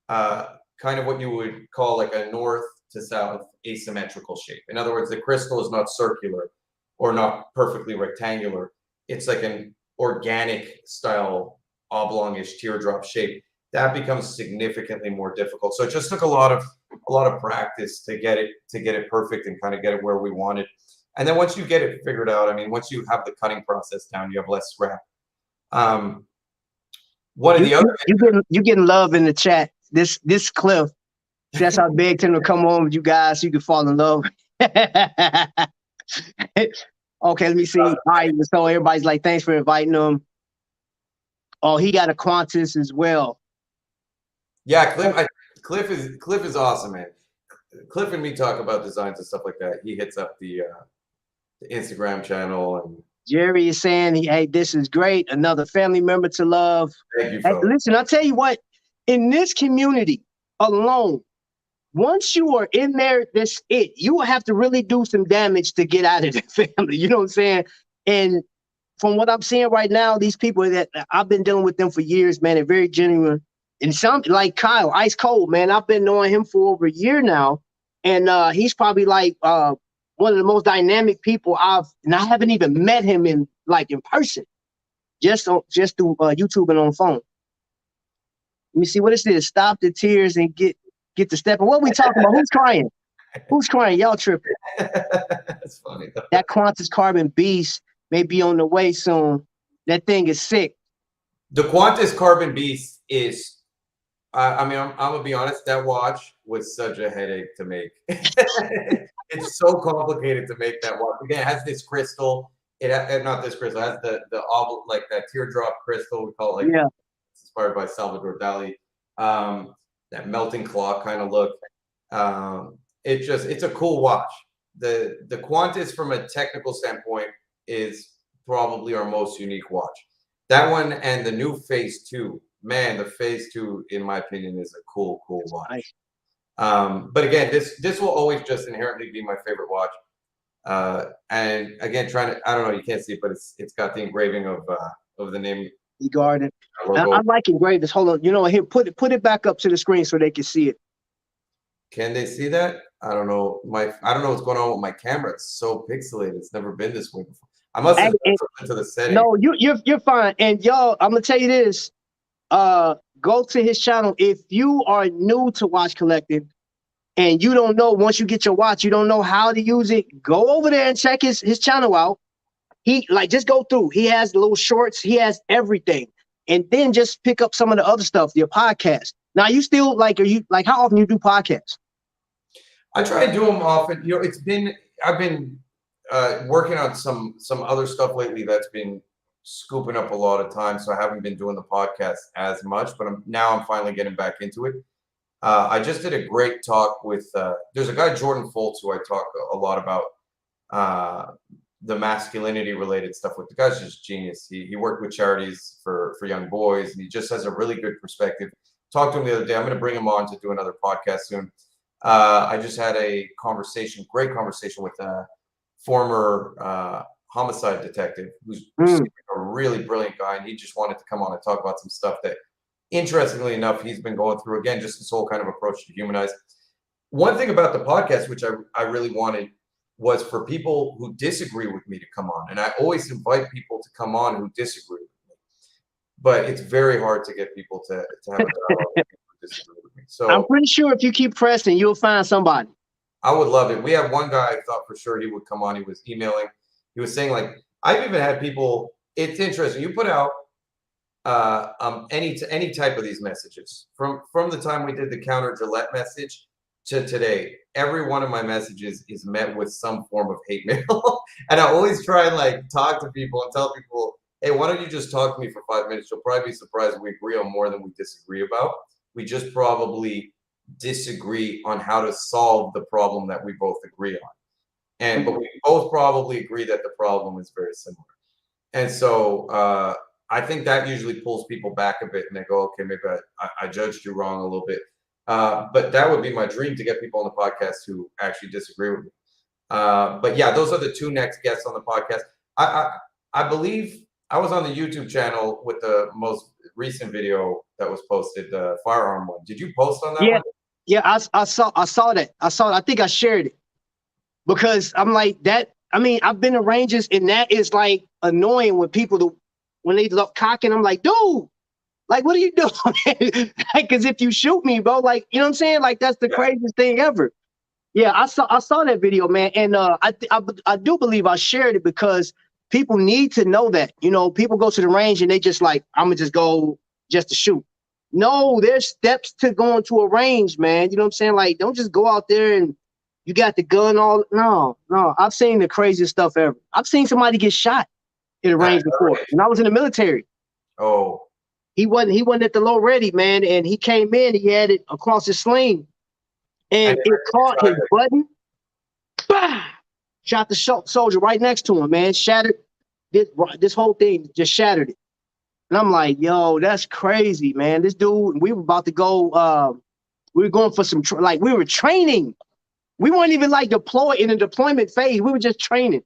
kind of what you would call like a north to south asymmetrical shape. In other words, the crystal is not circular or not perfectly rectangular. It's like an organic style oblongish teardrop shape. That becomes significantly more difficult. So it just took a lot of practice to get it perfect and kind of get it where we wanted. And then once you get it figured out, I mean, once you have the cutting process down, you have less scrap. One of the other you getting love in the chat. This Cliff, that's how begged him to come on with you guys so you can fall in love. Okay, let me see. All right, so everybody's like, thanks for inviting him. Oh, he got a Qantas as well. Yeah, Cliff is awesome, man. Cliff and me talk about designs and stuff like that. He hits up the Instagram channel. And Jerry is saying, hey, this is great. Another family member to love. Thank you, hey, listen, I'll tell you what, in this community alone, once you are in there, that's it. You will have to really do some damage to get out of the family. You know what I'm saying? And from what I'm seeing right now, these people that I've been dealing with them for years, man, they're very genuine. And some like Kyle, ice cold, man. I've been knowing him for over a year now. And he's probably like one of the most dynamic people I haven't even met him in person, just through YouTube and on the phone. Let me see, what is this? Stop the tears and get to stepping. What are we talking about? Who's crying? Who's crying? Y'all tripping. That's funny. That Qantas Carbon Beast may be on the way soon. That thing is sick. The Qantas Carbon Beast is, I mean, I'm gonna be honest, that watch was such a headache to make. It's so complicated to make that watch. Again, it has this crystal. Not this crystal. It has the oval, like that teardrop crystal. We call it it's inspired by Salvador Dali. That melting clock kind of look. It's a cool watch. The Qantas from a technical standpoint is probably our most unique watch. That one and the new Phase 2. Man, the Phase 2, in my opinion, is a cool watch. But again, this will always just inherently be my favorite watch. And again, I don't know, you can't see it, but it's got the engraving of the name. Egard. Logo. I like engravings. Hold on, here, put it back up to the screen so they can see it. Can they see that? I don't know. I don't know what's going on with my camera. It's so pixelated. It's never been this way before. I must have to the setting. No, you're fine. And y'all, I'm gonna tell you this. Go to his channel. If you are new to watch collecting and you don't know, once you get your watch, you don't know how to use it, go over there and check his channel out. He just go through. He has little shorts. He has everything. And then just pick up some of the other stuff, your podcast. Now, you still how often you do podcasts? I try to do them often. I've been working on some other stuff lately that's been scooping up a lot of time. So I haven't been doing the podcast as much, but I'm finally getting back into it. I just did a great talk with, there's a guy, Jordan Foltz, who I talk a lot about the masculinity related stuff with. The guy's just genius. He worked with charities for young boys, and he just has a really good perspective. Talked to him the other day. I'm going to bring him on to do another podcast soon. I just had a great conversation with a former homicide detective who's a really brilliant guy, and he just wanted to come on and talk about some stuff that, interestingly enough, he's been going through. Again, just this whole kind of approach to humanize. One thing about the podcast, which I really wanted, was for people who disagree with me to come on. And I always invite people to come on who disagree with me. But it's very hard to get people to have a dialogue with people who disagree with me. So I'm pretty sure if you keep pressing, you'll find somebody. I would love it. We had one guy I thought for sure he would come on. He was emailing. He was saying, like, I've even had people, it's interesting. You put out any type of these messages from the time we did the counter Gillette message to today. Every one of my messages is met with some form of hate mail. And I always try and talk to people and tell people, hey, why don't you just talk to me for 5 minutes? You'll probably be surprised we agree on more than we disagree about. We just probably disagree on how to solve the problem that we both agree on. But we both probably agree that the problem is very similar. And so I think that usually pulls people back a bit, and they go, okay, maybe I judged you wrong a little bit. But that would be my dream, to get people on the podcast who actually disagree with me. But yeah, those are the two next guests on the podcast. I believe I was on the YouTube channel with the most recent video that was posted, the firearm one. Did you post on that one? Yeah, I saw that. I think I shared it because I'm like that. I mean, I've been to ranges, and that is like annoying when when they look cocking. I'm like, dude, like, what are you doing? Because if you shoot me, bro, like, you know what I'm saying? Like, that's the craziest thing ever. Yeah, I saw that video, man, and I do believe I shared it because people need to know that. You know, people go to the range and they just like, I'm gonna just go just to shoot. No, there's steps to going to a range, man. You know what I'm saying? Like, don't just go out there and you got the gun all. No. I've seen the craziest stuff ever. I've seen somebody get shot in a range before, and I was in the military. Oh. He wasn't at the low ready, man, and he came in. He had it across his sling, and it caught his button. Bah! Shot the soldier right next to him, man. Shattered this whole thing. Just shattered it. And I'm like, yo, that's crazy, man. This dude. We were about to go. We were going for some we were training. We weren't even deployed in the deployment phase. We were just training.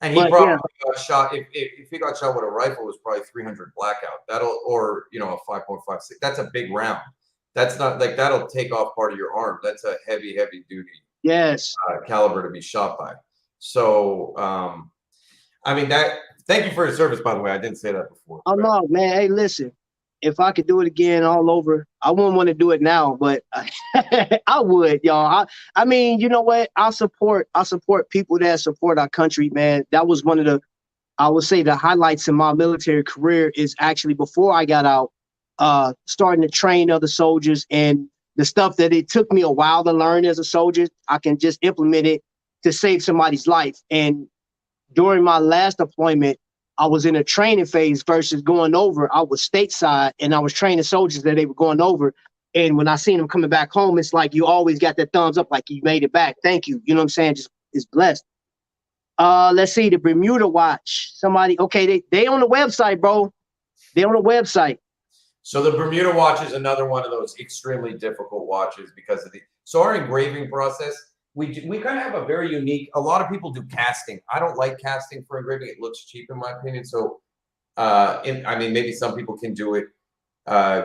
And he probably got shot. If he got shot with a rifle, it was probably 300 blackout. Or a 5.56. That's a big round. That's not that'll take off part of your arm. That's a heavy duty caliber to be shot by. So I mean that. Thank you for your service, by the way. I didn't say that before. Oh no, man. Hey, listen. If I could do it again all over, I wouldn't want to do it now, but I would, y'all. I mean, you know what? I support people that support our country, man. That was one of I would say the highlights in my military career is actually before I got out, starting to train other soldiers, and the stuff that it took me a while to learn as a soldier, I can just implement it to save somebody's life. And during my last deployment, I was in a training phase versus going over. I was stateside and I was training soldiers that they were going over. And when I seen them coming back home, it's like you always got that thumbs up, like you made it back. Thank you. You know what I'm saying? Just it's blessed. Let's see, the Bermuda watch. Somebody, okay, they on the website, bro. They on the website. So the Bermuda watch is another one of those extremely difficult watches because of So our engraving process, we kind of have a very unique. A lot of people do casting. I don't like casting for engraving. It looks cheap in my opinion. So, I mean, maybe some people can do it.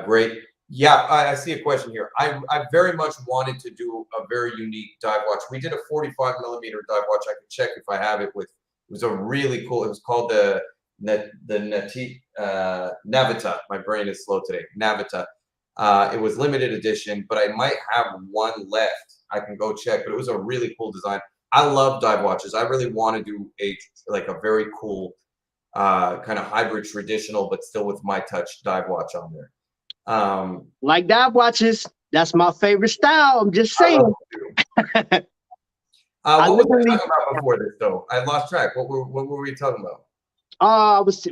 Great. Yeah, I see a question here. I very much wanted to do a very unique dive watch. We did a 45 millimeter dive watch. I could check if I have it with. It was a really cool. It was called the Navita. My brain is slow today. Navita. It was limited edition, but I might have one left. I can go check, but it was a really cool design. I love dive watches. I really want to do a very cool kind of hybrid traditional, but still with my touch dive watch on there. Like dive watches, that's my favorite style. I'm just saying. What were we talking about before this, though? I lost track. What were we talking about?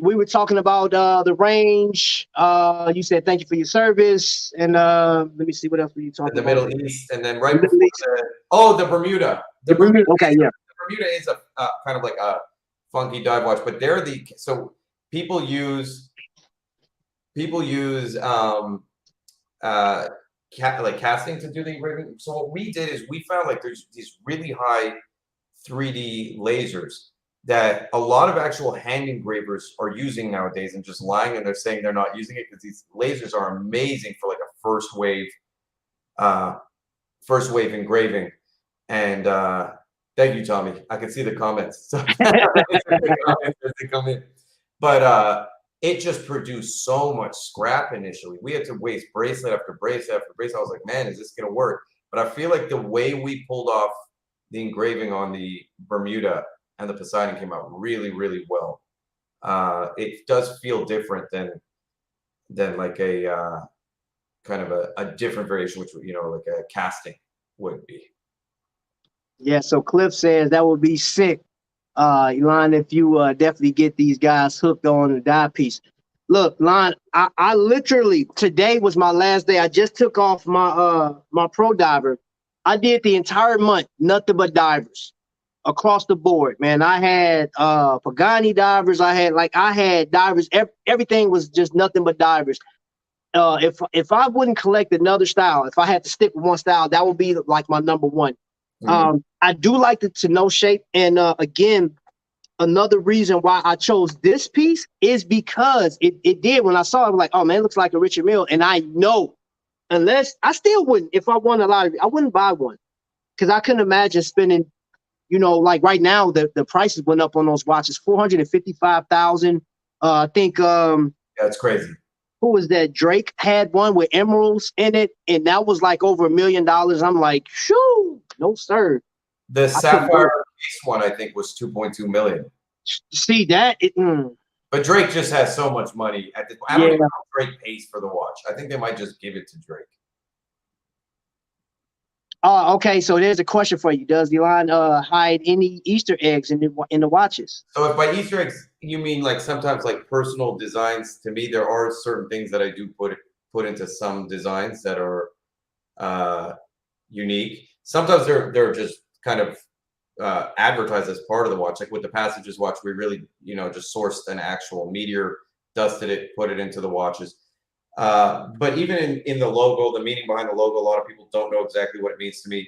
We were talking about the range. You said thank you for your service, and let me see what else were you talking about. The Middle East, and then right before the Bermuda. The Bermuda. Okay, yeah. The Bermuda is a kind of like a funky dive watch, but they're so people use like casting to do the engraving. So what we did is we found like there's these really high 3D lasers that a lot of actual hand engravers are using nowadays and just lying, and they're saying they're not using it because these lasers are amazing for like a first wave engraving. And thank you, Tommy. I can see the comments. But it just produced so much scrap initially. We had to waste bracelet after bracelet after bracelet. I was like, man, is this gonna work? But I feel like the way we pulled off the engraving on the Bermuda and the Poseidon came out really, really well. It does feel different than like a kind of a different variation, which like a casting would be. Yeah. So Cliff says that would be sick, Elon, if you definitely get these guys hooked on the dive piece. Look, Lon, I literally today was my last day. I just took off my my pro diver. I did the entire month nothing but divers across the board, man. I had Pagani divers. I had divers. Everything was just nothing but divers. If I wouldn't collect another style, if I had to stick with one style, that would be like my number one. Mm-hmm. I do like the to-know shape, and again, another reason why I chose this piece is because it did. When I saw it, I was like, oh man, it looks like a Richard Mille, and I know, unless I still wouldn't, if I won a lottery, I wouldn't buy one because I couldn't imagine spending. Like right now, the prices went up on those watches, $455,000. I think that's crazy. Who was that? Drake had one with emeralds in it, and that was like over $1 million. I'm like, shoo, no sir. The sapphire base one, I think, was 2.2 million. See that? But Drake just has so much money at this point. I don't even know if Drake pays for the watch. I think they might just give it to Drake. Okay, so there's a question for you. Does Elon hide any Easter eggs in the watches? So if by Easter eggs you mean like sometimes like personal designs, to me there are certain things that I do put into some designs that are unique. Sometimes they're just kind of advertised as part of the watch. Like with the Passages watch, we really just sourced an actual meteor, dusted it, put it into the watches. But even in the logo, the meaning behind the logo, a lot of people don't know exactly what it means to me.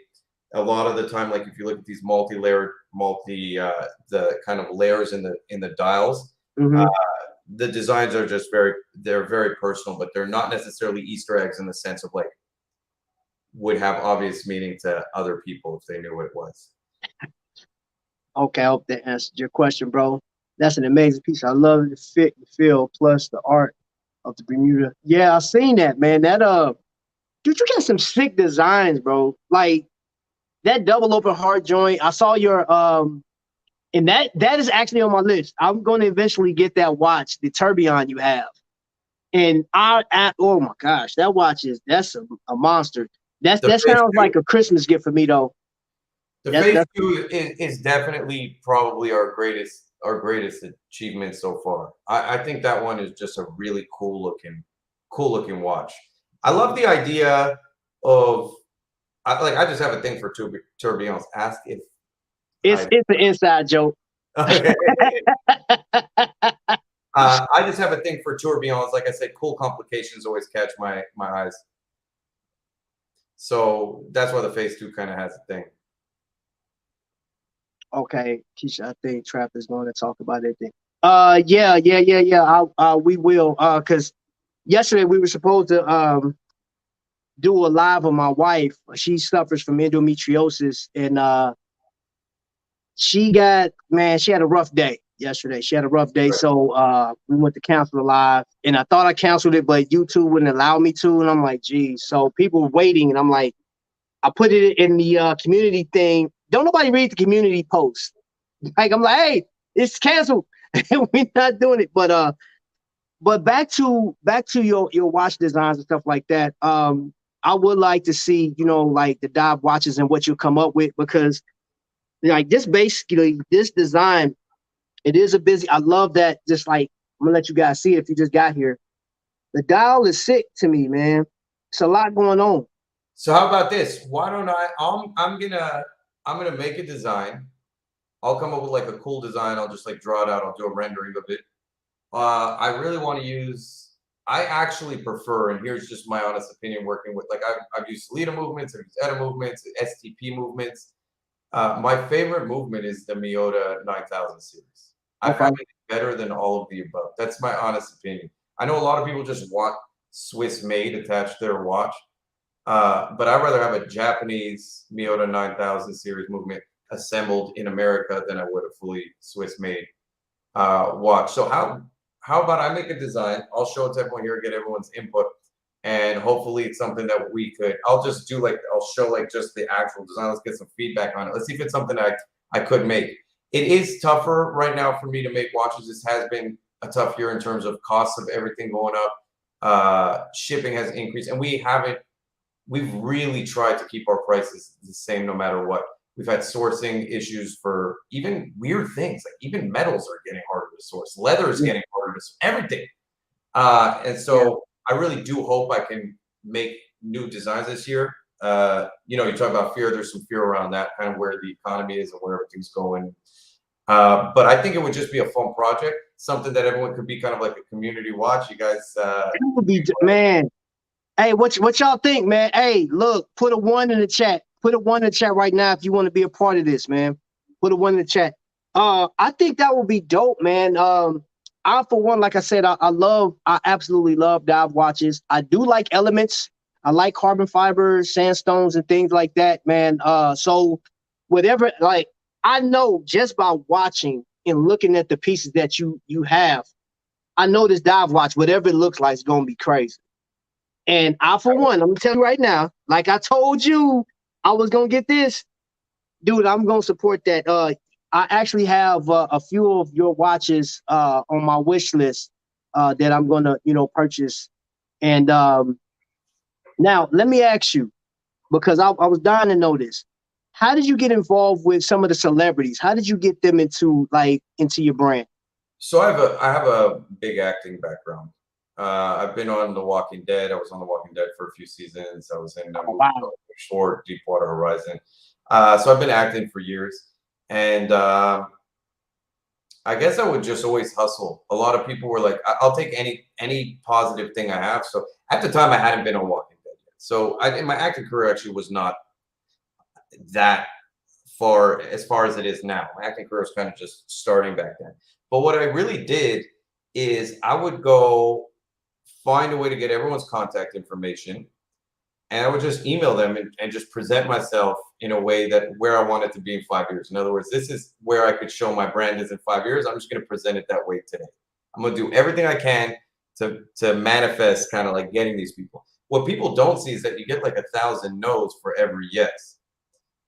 A lot of the time, like if you look at these multi-layered, the kind of layers in the dials, mm-hmm. The designs are just they're very personal, but they're not necessarily Easter eggs in the sense of like would have obvious meaning to other people if they knew what it was. Okay, I hope that answered your question, bro. That's an amazing piece. I love the fit, the feel, plus the art of the Bermuda. Yeah, I seen that, man. That dude, you got some sick designs, bro. Like that double open hard joint. I saw your and that is actually on my list. I'm going to eventually get that watch, the tourbillon you have. And oh my gosh, that watch that's a monster. That sounds like a Christmas gift for me though. The Phase 2 is definitely probably our greatest achievement so far. I think that one is just a really cool looking watch. I love the idea of I just have a thing for tourbillons. Ask if it's an inside joke. Okay. I just have a thing for tourbillons. Like I said, cool complications always catch my eyes. So that's why the phase 2 kind of has a thing. Okay, Keisha, I think Trap is going to talk about it then. Yeah. We will. Cause yesterday we were supposed to do a live on my wife. She suffers from endometriosis, and she had a rough day yesterday. She had a rough day, so we went to cancel the live, and I thought I canceled it, but YouTube wouldn't allow me to, and I'm like, geez. So people were waiting, and I'm like, I put it in the community thing. Don't nobody read the community post. Like, I'm like, hey, it's canceled. We're not doing it. But back to your watch designs and stuff like that. I would like to see, like the dive watches and what you come up with, because like this design, it is a busy. I love that. Just like, I'm gonna let you guys see it if you just got here. The dial is sick to me, man. It's a lot going on. So how about this? Why don't I'm gonna make a design. I'll come up with like a cool design. I'll just like draw it out. I'll do a rendering of it. I really want to use. I actually prefer, and here's just my honest opinion, working with like I've used Lita movements, I've used ETA movements, STP movements. My favorite movement is the Miyota 9000 series. I find it better than all of the above. That's my honest opinion. I know a lot of people just want Swiss made attached to their watch, but I'd rather have a Japanese Miyota 9000 series movement assembled in America than I would a fully Swiss made watch. So how about I make a design? I'll show it to everyone here, get everyone's input, and hopefully it's something that I'll just do I'll show like just the actual design. Let's get some feedback on it. Let's see if it's something I could make. It is tougher right now for me to make watches. This has been a tough year in terms of costs of everything going up. Shipping has increased, and we've really tried to keep our prices the same no matter what. We've had sourcing issues for even weird things, like even metals are getting harder to source. Leather is getting harder to source, everything. And so I really do hope I can make new designs this year. You talk about fear. There's some fear around that, kind of where the economy is and where everything's going. But I think it would just be a fun project, something that everyone could be kind of like a community watch. You guys, it would be, man. Hey, what y'all think, man? Hey, look, put a 1 in the chat. Put a 1 in the chat right now if you want to be a part of this, man. Put a 1 in the chat. I think that would be dope, man. I, for one, like I said, I absolutely love dive watches. I do like elements. I like carbon fibers, sandstones, and things like that, man. So whatever, like, I know just by watching and looking at the pieces that you have, I know this dive watch, whatever it looks like, is gonna be crazy. And I, for one, I'm gonna tell you right now, like I told you, I was gonna get this, dude. I'm gonna support that. I actually have a few of your watches on my wish list that I'm gonna, purchase. And now let me ask you, because I was dying to know this. How did you get involved with some of the celebrities? How did you get them into your brand? So I have a big acting background. I've been on The Walking Dead. I was on The Walking Dead for a few seasons. I was in short Deepwater Horizon. So I've been acting for years, and I guess I would just always hustle. A lot of people were like, "I'll take any positive thing I have." So at the time, I hadn't been on Walking Dead yet. So in my acting career actually was not that far as it is now. My acting career was kind of just starting back then. But what I really did is I would go find a way to get everyone's contact information, and I would just email them and just present myself in a way that where I want it to be in 5 years. In other words, this is where I could show my brand is in 5 years. I'm just going to present it that way today. I'm going to do everything I can to manifest kind of like getting these people. What people don't see is that you get like 1,000 no's for every yes.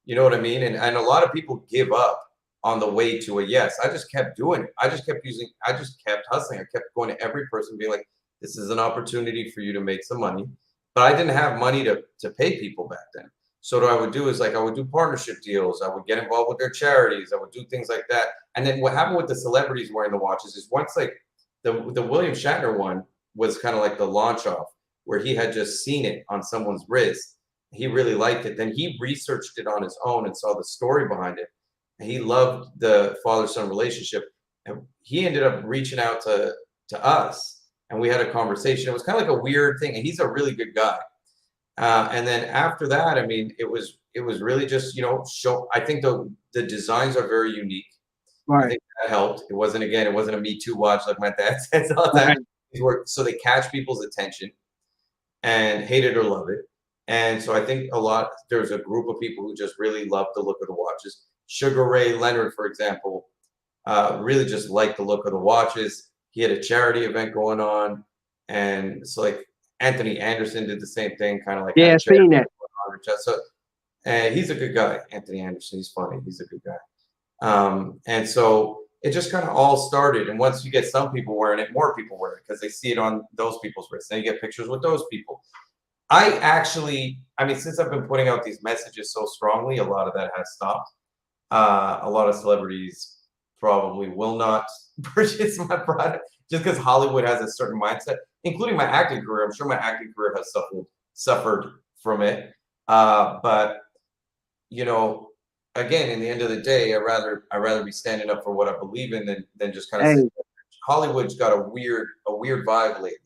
You know what I mean? And a lot of people give up on the way to a yes. I just kept doing it. I just kept hustling. I kept going to every person being like, this is an opportunity for you to make some money. But I didn't have money to pay people back then. So what I would do is I would do partnership deals. I would get involved with their charities. I would do things like that. And then what happened with the celebrities wearing the watches is once like the William Shatner one was kind of like the launch off where he had just seen it on someone's wrist. He really liked it. Then he researched it on his own and saw the story behind it. He loved the father-son relationship. And he ended up reaching out to us. And we had a conversation. It was kind of like a weird thing. And he's a really good guy. And then after that, I mean, it was really just, you know, I think the designs are very unique. I Right. think that helped. It wasn't a Me Too watch like my dad says all the time. Right. These were so they catch people's attention and hate it or love it. And so I think there's a group of people who just really love the look of the watches. Sugar Ray Leonard, for example, really just liked the look of the watches. He had a charity event going on, and it's like Anthony Anderson did the same thing, kind of like had Yeah, a I charity seen event that. going on. So, and he's a good guy, Anthony Anderson. He's funny. He's a good guy. And so it just kind of all started. And once you get some people wearing it, more people wear it because they see it on those people's wrists. Then you get pictures with those people. I mean, since I've been putting out these messages so strongly, a lot of that has stopped. A lot of celebrities probably will not purchase my product just because Hollywood has a certain mindset, including my acting career. I'm sure my acting career has suffered from it. But you know, again, in the end of the day, I rather be standing up for what I believe in than just kind of Hey, saying Hollywood's got a weird vibe lately.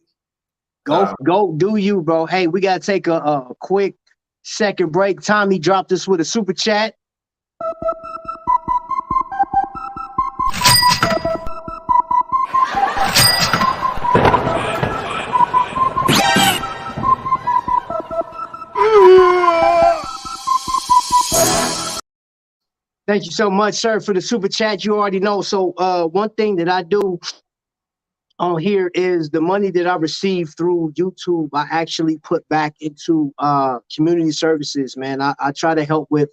go do you, bro. Hey, we gotta take a quick second break. Tommy dropped us with a super chat. Thank you so much, sir, for the super chat. You already know. So one thing that I do on here is the money that I receive through YouTube, I actually put back into community services, man. I try to help with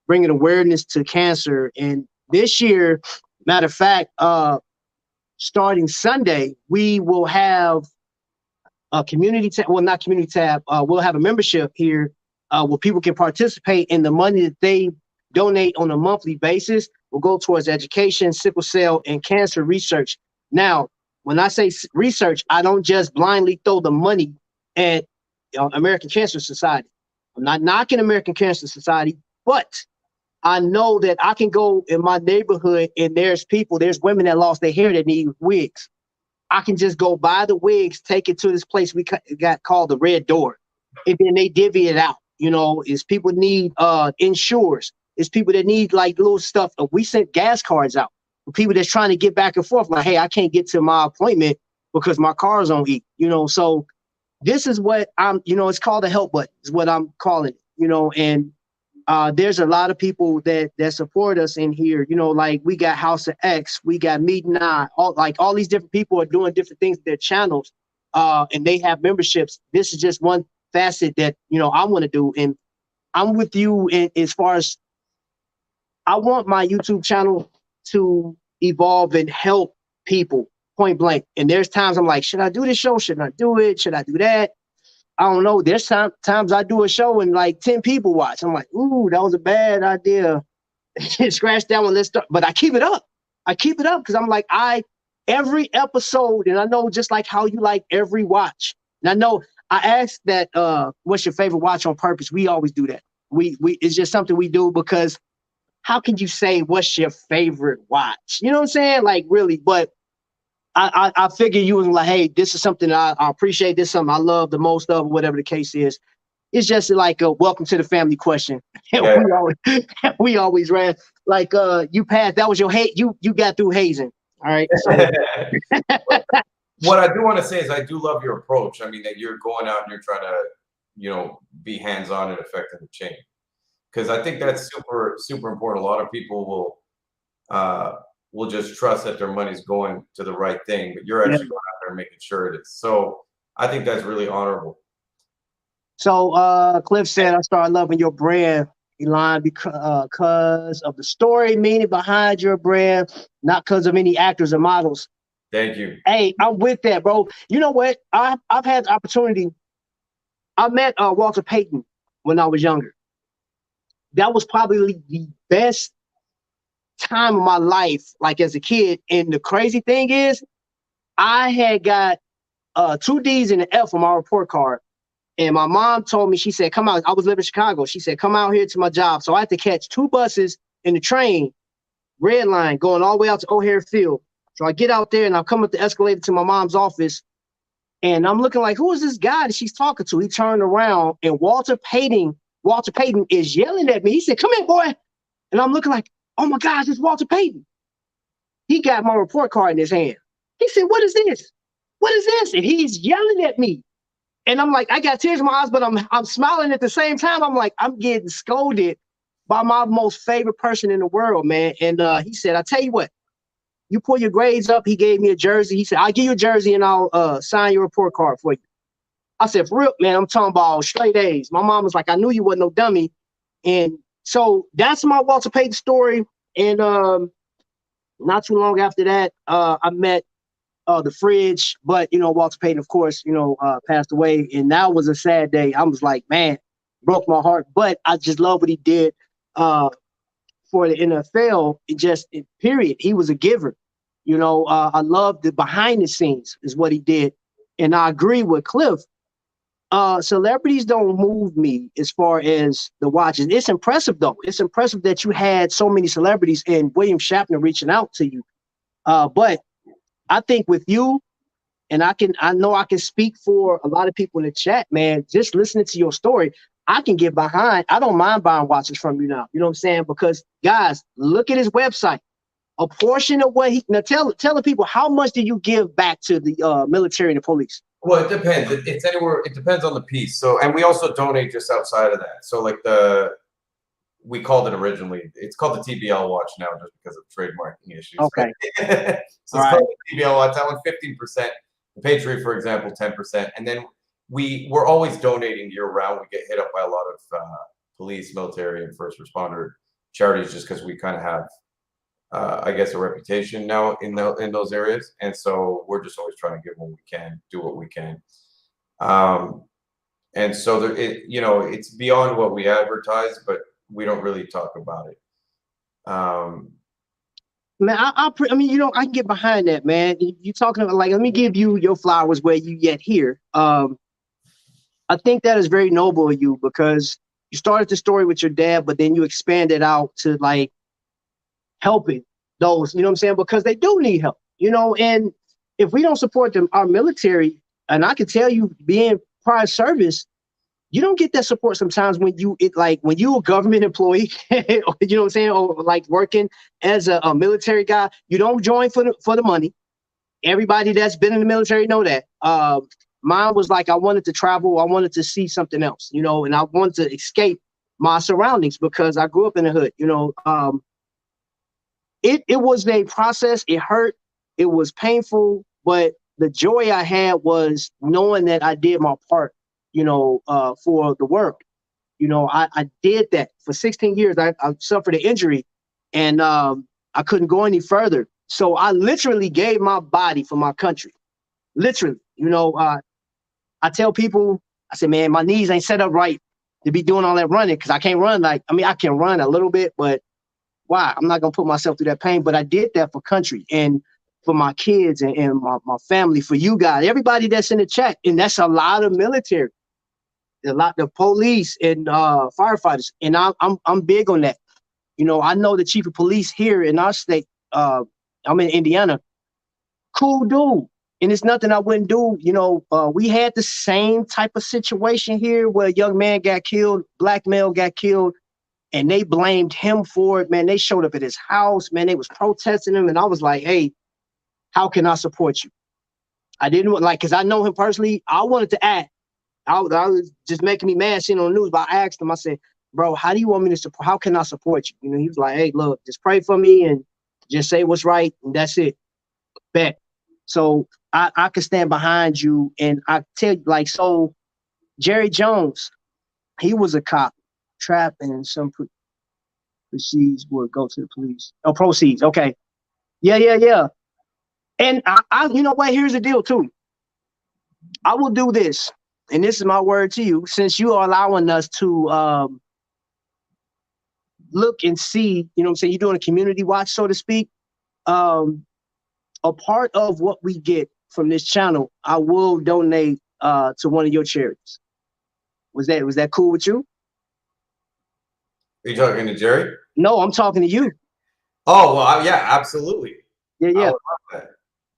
bringing awareness to cancer. And this year, matter of fact, starting Sunday, we will have a community tab, well, not community tab, we'll have a membership here where people can participate, in the money that they donate on a monthly basis will go towards education, sickle cell, and cancer research. Now, when I say research, I don't just blindly throw the money at American Cancer Society. I'm not knocking American Cancer Society, but I know that I can go in my neighborhood and there's women that lost their hair that need wigs. I can just go buy the wigs, take it to this place we got called the Red Door, and then they divvy it out. You know, is people need insures. It's people that need like little stuff. We sent gas cards out for people that's trying to get back and forth. Like, hey, I can't get to my appointment because my car's on E. You know, so this is what I'm. You know, it's called a help button. Is what I'm calling it. You know, and there's a lot of people that support us in here. You know, like we got House of X, we got Meet and I. All these different people are doing different things with their channels, and they have memberships. This is just one facet that I want to do, and I'm with you in as far as I want my YouTube channel to evolve and help people point blank. And there's times I'm like, should I do this show? Should I do it? Should I do that? I don't know. There's times I do a show and like 10 people watch. I'm like, ooh, that was a bad idea. Scratch that one. Let's start. But I keep it up. I keep it up because I'm like, every episode, and I know just like how you like every watch. And I know I asked that, what's your favorite watch on purpose? We always do that. We it's just something we do because how can you say what's your favorite watch? You know what I'm saying? Like really, but I figure you was like, hey, this is something I appreciate. This is something I love the most of, whatever the case is. It's just like a welcome to the family question. Yeah. we always ran like you passed. That was your hate. You got through hazing. All right. So. What I do want to say is I do love your approach. I mean, that you're going out and you're trying to, be hands-on and affecting the change. Because I think that's super, super important. A lot of people will just trust that their money's going to the right thing, but you're actually going out there and making sure it is. So I think that's really honorable. So Cliff said, I started loving your brand, Elon, because of the story, meaning behind your brand, not because of any actors or models. Thank you. Hey, I'm with that, bro. You know what? I've had the opportunity. I met Walter Payton when I was younger. That was probably the best time of my life, like as a kid. And the crazy thing is, I had got 2 D's and an F on my report card. And my mom told me, she said, come out. I was living in Chicago. She said, come out here to my job. So I had to catch 2 buses in the train, red line, going all the way out to O'Hare Field. So I get out there and I come up the escalator to my mom's office. And I'm looking like, who is this guy that she's talking to? He turned around and Walter Payton is yelling at me. He said, come here, boy. And I'm looking like, oh my gosh, it's Walter Payton. He got my report card in his hand. He said, what is this? What is this? And he's yelling at me. And I'm like, I got tears in my eyes, but I'm smiling at the same time. I'm like, I'm getting scolded by my most favorite person in the world, man. And he said, I tell you what, you pull your grades up. He gave me a jersey. He said, I'll give you a jersey and I'll sign your report card for you. I said, for real, man, I'm talking about straight A's. My mom was like, I knew you wasn't no dummy. And so that's my Walter Payton story. And not too long after that, I met the Fridge, but Walter Payton, of course, passed away, and that was a sad day. I was like, man, broke my heart, but I just love what he did for the NFL. Period. He was a giver. I love the behind the scenes is what he did, and I agree with Cliff. Celebrities don't move me as far as the watches. It's impressive though. It's impressive that you had so many celebrities and William Shatner reaching out to you. But I think with you, and I know I can speak for a lot of people in the chat, man, just listening to your story, I can get behind. I don't mind buying watches from you now. You know what I'm saying? Because guys, look at his website. A portion of what tell the people, how much do you give back to the military and the police? Well, it depends. It's anywhere. It depends on the piece. So, and we also donate just outside of that. So like we called it originally, it's called the TBL watch now just because of trademarking issues. Okay. So it's called the TBL watch. That one 15%. The Patriot, for example, 10%. And then we're always donating year round. We get hit up by a lot of police, military, and first responder charities just because we kind of have, I guess, a reputation now in those areas. And so we're just always trying to give what we can, do what we can. And so it's beyond what we advertise, but we don't really talk about it. Man, I can get behind that, man. You talking about, like, let me give you your flowers where you yet here. I think that is very noble of you because you started the story with your dad, but then you expanded out to like helping those, you know what I'm saying? Because they do need help, and if we don't support them, our military, and I can tell you being prior service, you don't get that support sometimes when you're a government employee, you know what I'm saying? Or like working as a military guy, you don't join for the money. Everybody that's been in the military know that. Mine was like, I wanted to travel. I wanted to see something else, and I wanted to escape my surroundings because I grew up in the hood, It was a process. It hurt. It was painful, but the joy I had was knowing that I did my part, for the world. I did that for 16 years. I suffered an injury and I couldn't go any further. So I literally gave my body for my country. Literally, I tell people, I say, man, my knees ain't set up right to be doing all that running because I can't run. I can run a little bit, but why? I'm not going to put myself through that pain. But I did that for country and for my kids and my family, for you guys, everybody that's in the chat. And that's a lot of military, the police and firefighters. And I'm big on that. I know the chief of police here in our state. I'm in Indiana. Cool dude. And it's nothing I wouldn't do. We had the same type of situation here where a young man got killed, black male got killed, and they blamed him for it, man. They showed up at his house, man. They was protesting him. And I was like, hey, how can I support you? I didn't because I know him personally. I wanted to act. I was just making me mad seeing on the news, but I asked him, I said, bro, how do you want me to support? How can I support you? He was like, hey, look, just pray for me and just say what's right. And that's it. Bet. So I can stand behind you. And I tell you, so Jerry Jones, he was a cop. Trap and some proceeds would go to the police. Oh, proceeds. Okay. Yeah. And I you know what? Here's the deal too. I will do this. And this is my word to you, since you are allowing us to look and see, you know what I'm saying? You're doing a community watch, so to speak. A part of what we get from this channel, I will donate to one of your charities. Was that cool with you? Are you talking to Jerry? No, I'm talking to you. Oh, well, yeah, absolutely. Yeah.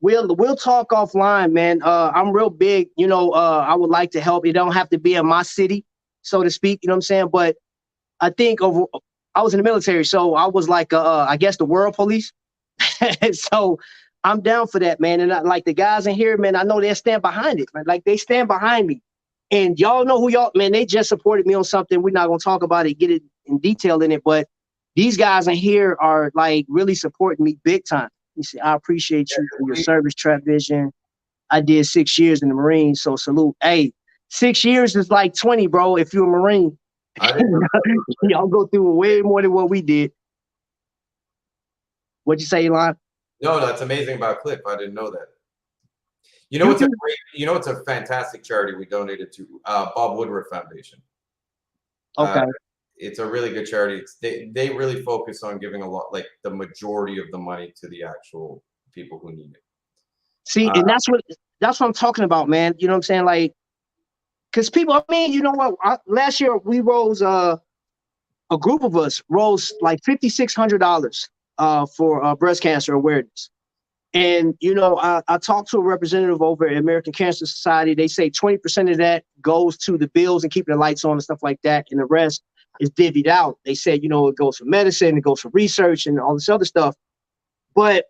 we'll talk offline, man. I'm real big, I would like to help. It don't have to be in my city, so to speak, you know what I'm saying? But I think I was in the military, so I was like I guess the world police. So I'm down for that, man. And like the guys in here, man, I know they stand behind it, man. Like they stand behind me. And y'all know who y'all, man, they just supported me on something. We're not gonna talk about it, get it in detail in it, but these guys in here are like really supporting me big time. You see, I appreciate you for your service, Trapvision. I did 6 years in the Marines, so salute. Hey, 6 years is like 20, bro, if you're a Marine. Y'all go through way more than what we did. What'd you say, Elon? No, that's amazing about Cliff. I didn't know that. You know, it's a fantastic charity we donated to, Bob Woodward Foundation. Okay. It's a really good charity. They really focus on giving a lot, like the majority of the money to the actual people who need it. See, and that's what I'm talking about, man. You know what I'm saying? Like, because people, I mean, you know what? Last year we rose, a group of us rose like $5,600 for breast cancer awareness. And, I talked to a representative over at American Cancer Society. They say 20% of that goes to the bills and keeping the lights on and stuff like that. And the rest is divvied out. They said, it goes for medicine, it goes for research and all this other stuff. But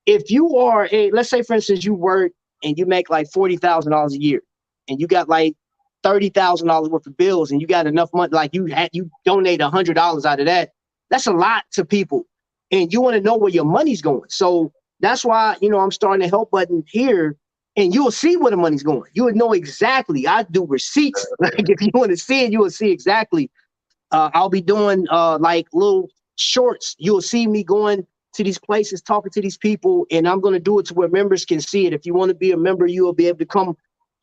if you are let's say, for instance, you work and you make like $40,000 a year and you got like $30,000 worth of bills and you got enough money, like you donate $100 out of that, that's a lot to people. And you want to know where your money's going. So that's why, I'm starting a help button here, and you'll see where the money's going. You would know exactly. I do receipts. Like if you want to see it, you will see exactly. I'll be doing like little shorts. You'll see me going to these places, talking to these people, and I'm going to do it to where members can see it. If you want to be a member, you will be able to come,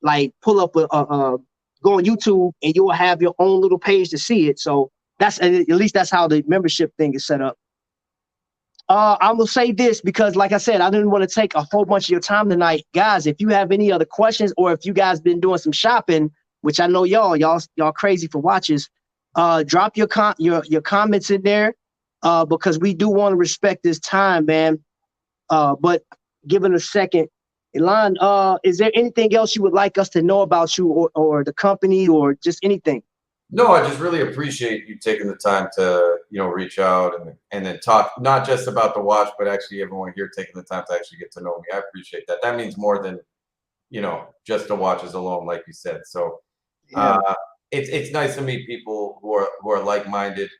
like pull up go on YouTube, and you'll have your own little page to see it. So that's, at least that's how the membership thing is set up. I will say this because, like I said, I didn't want to take a whole bunch of your time tonight. Guys, if you have any other questions, or if you guys been doing some shopping, which I know y'all crazy for watches, drop your comments in there, because we do want to respect this time, man. But give it a second. Elon, is there anything else you would like us to know about you or the company or just anything? No, I just really appreciate you taking the time to, reach out and then talk, not just about the watch, but actually everyone here taking the time to actually get to know me. I appreciate that. That means more than, just the watches alone, like you said. So it's nice to meet people who are like-minded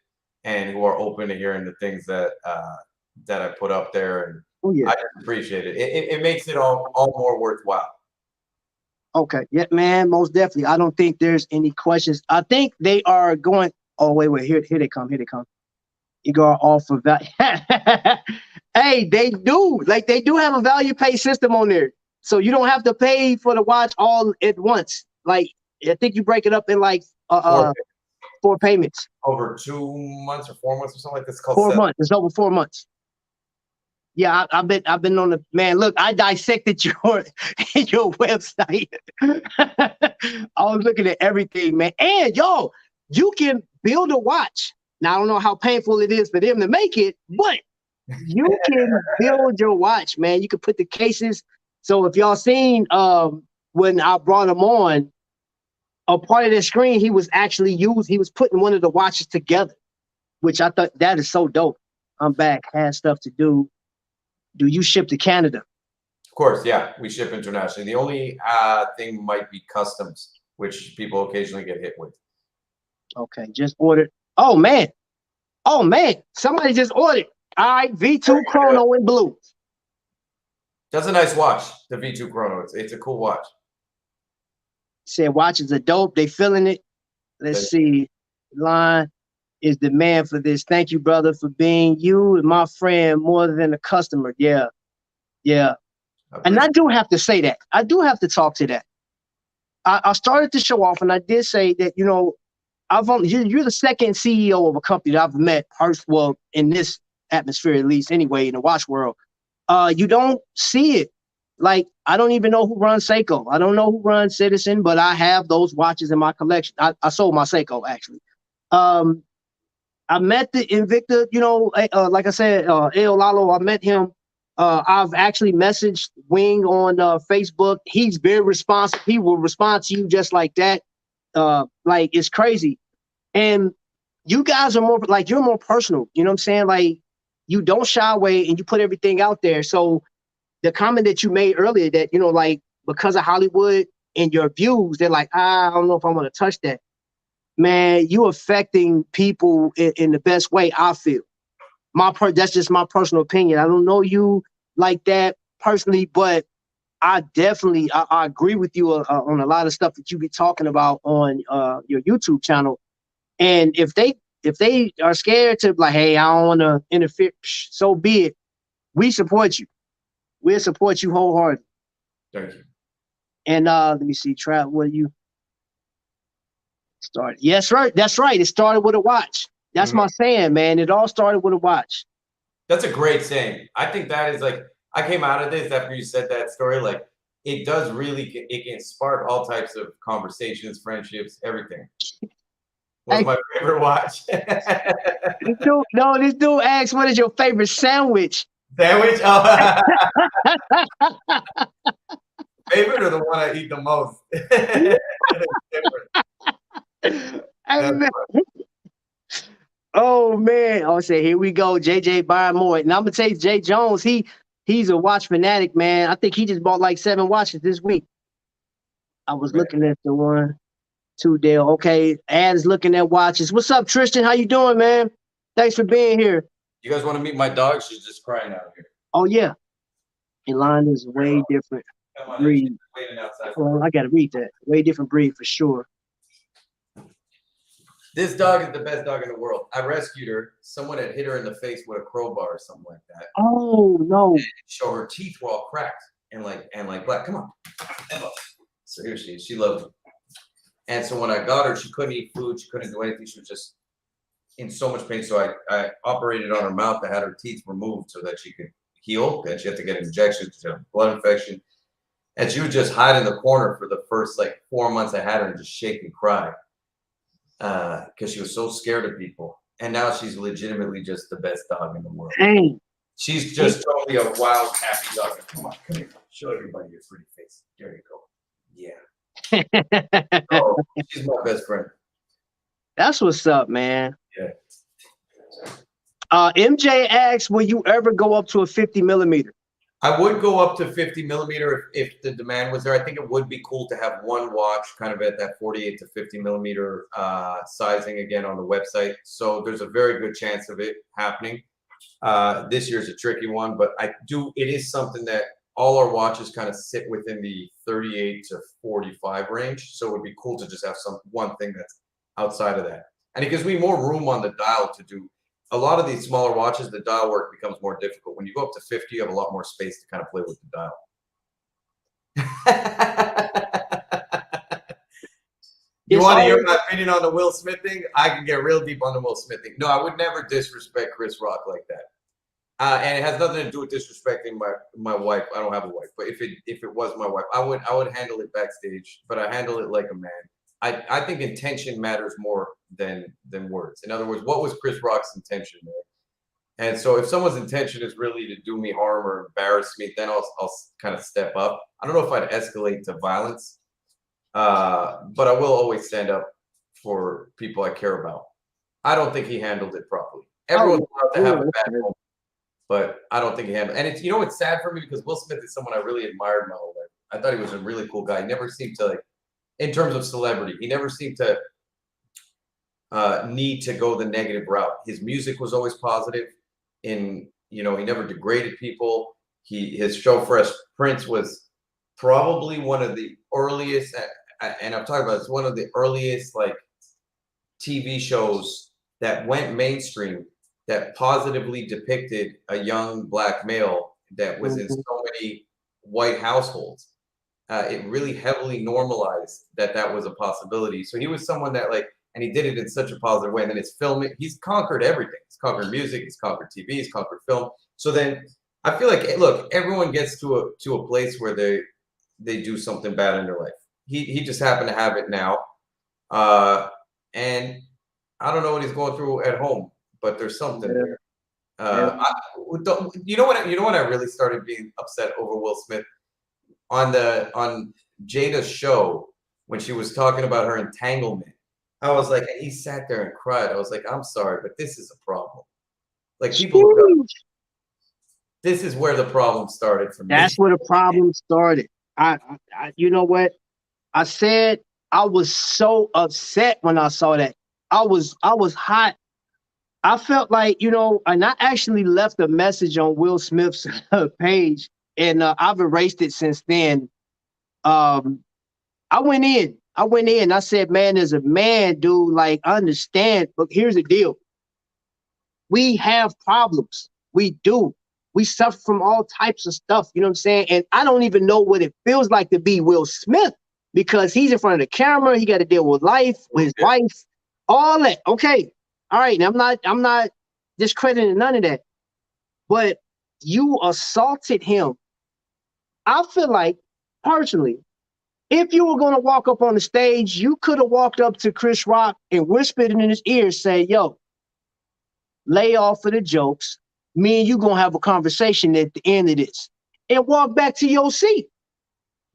and who are open to hearing the things that I put up there. And I just appreciate it. It makes it all more worthwhile. Okay. Yeah, man, most definitely. I don't think there's any questions. I think they are going. Oh, wait. Here they come. Egard offer value. Hey, they do. Like, they do have a value pay system on there. So you don't have to pay for the watch all at once. Like, I think you break it up in like 4 payments. Over 2 months or 4 months or something like this. 4 months. It's over 4 months. Yeah, I've been on the, man. Look, I dissected your website. I was looking at everything, man. And you can build a watch. Now I don't know how painful it is for them to make it, but you can build your watch, man. You can put the cases. So if y'all seen when I brought him on, a part of the screen he was putting one of the watches together, which I thought that is so dope. I'm back, had stuff to do. Do you ship to Canada? Of course, yeah. We ship internationally. The only thing might be customs, which people occasionally get hit with. Okay, just ordered. Oh, man. Somebody just ordered. All right, V2 Chrono in blue. That's a nice watch, the V2 Chrono. It's a cool watch. Said watches are dope. They feeling it. Let's see. Line is the man for this. Thank you, brother, for being you and my friend more than a customer. Yeah. And I do have to say that. I do have to talk to that. I started to show off, and I did say that, you're the second CEO of a company that I've met, well, in this atmosphere, at least anyway, in the watch world. You don't see it. Like, I don't even know who runs Seiko. I don't know who runs Citizen, but I have those watches in my collection. I sold my Seiko, actually. I met the Invicta, like I said, El Lalo, I met him I've actually messaged Wing on Facebook. He's very responsive. He will respond to you just like that. Like it's crazy. And you guys are more like you're more personal. You know what I'm saying? Like you don't shy away and you put everything out there. So the comment that you made earlier that, you know, like because of Hollywood and your views, they're like, I don't know if I want to touch that. Man, you affecting people in the best way, I feel. That's just my personal opinion. I don't know you like that personally, but I definitely I agree with you on a lot of stuff that you be talking about on your YouTube channel. And if they are scared to like, hey, I don't want to interfere, so be it. We support you. We'll support you wholeheartedly. Thank you. And let me see, Trap, what do you start? Yes, right. That's right. It started with a watch. That's my saying, man. It all started with a watch. That's a great saying. I think that is like, I came out of this after you said that story. Like, it does really, it can spark all types of conversations, friendships, everything. What's my favorite watch? This dude asked, what is your favorite sandwich? Sandwich? Oh. Favorite or the one I eat the most? Oh man! I'll say here we go, JJ buying more, and I'm gonna tell you, Jay Jones, he's a watch fanatic, man. I think he just bought like 7 watches this week. I was looking at the 1, 2 Dale. Okay, Ad is looking at watches. What's up, Tristan? How you doing, man? Thanks for being here. You guys want to meet my dog? She's just crying out here. Oh yeah, Elan is way different breed. Well, I gotta read that. Way different breed for sure. This dog is the best dog in the world. I rescued her. Someone had hit her in the face with a crowbar or something like that. Oh no! So her teeth were all cracked and like black. Come on, Emma. So here she is. She loved it. And so when I got her, she couldn't eat food. She couldn't do anything. She was just in so much pain. So I operated on her mouth. I had her teeth removed so that she could heal. And she had to get injections to blood infection. And she would just hide in the corner for the first like 4 months I had her and just shake and cry. Because she was so scared of people. And now she's legitimately just the best dog in the world. Dang. She's just totally a wild, happy dog. Come on, come here. Show everybody your pretty face. There you go. Yeah. Oh, she's my best friend. That's what's up, man. Yeah. MJ asks, will you ever go up to a 50 millimeter? I would go up to 50 millimeter if the demand was there. I think it would be cool to have one watch kind of at that 48 to 50 millimeter sizing again on the website. So there's a very good chance of it happening. This year's a tricky one, but it is something that all our watches kind of sit within the 38 to 45 range. So it would be cool to just have one thing that's outside of that. And it gives me more room on the dial to do. A lot of these smaller watches, the dial work becomes more difficult. When you go up to 50, you have a lot more space to kind of play with the dial. You want to hear my opinion on the Will Smith thing? I can get real deep on the Will Smith thing. No, I would never disrespect Chris Rock like that. And it has nothing to do with disrespecting my wife. I don't have a wife, but if it was my wife, I would handle it backstage. But I handle it like a man. I think intention matters more than words. In other words, what was Chris Rock's intention there? And so if someone's intention is really to do me harm or embarrass me, then I'll kind of step up. I don't know if I'd escalate to violence, but I will always stand up for people I care about. I don't think he handled it properly. Everyone's allowed to have a bad moment, but I don't think he handled it. And it's sad for me because Will Smith is someone I really admired my whole life. I thought he was a really cool guy. He never seemed to in terms of celebrity, he never seemed to need to go the negative route. His music was always positive. He never degraded people. His show Fresh Prince was probably one of the earliest, and I'm talking about it's one of the earliest like TV shows that went mainstream that positively depicted a young black male that was in so many white households. It really heavily normalized that was a possibility. So he was someone that and he did it in such a positive way. And then his filming, he's conquered everything. He's conquered music, he's conquered TV, he's conquered film. So then I feel like, look, everyone gets to a place where they do something bad in their life. He just happened to have it now. And I don't know what he's going through at home, but there's something there. You know what? You know when I really started being upset over Will Smith on Jada's show when she was talking about her entanglement. I was like, and he sat there and cried. I was like, I'm sorry, but this is a problem. Like people, this is where the problem started for me. That's where the problem started. You know what? I said I was so upset when I saw that. I was hot. I felt like, you know, and I actually left a message on Will Smith's page, and I've erased it since then. I went in. I said, man, as a man, dude, like, understand. But here's the deal. We have problems. We do. We suffer from all types of stuff. You know what I'm saying? And I don't even know what it feels like to be Will Smith, because he's in front of the camera. He got to deal with life, with his wife, all that. Okay. All right. And I'm not discrediting none of that. But you assaulted him. I feel like, personally, if you were going to walk up on the stage, you could have walked up to Chris Rock and whispered in his ear, say, yo, lay off of the jokes. Me and you going to have a conversation at the end of this, and walk back to your seat.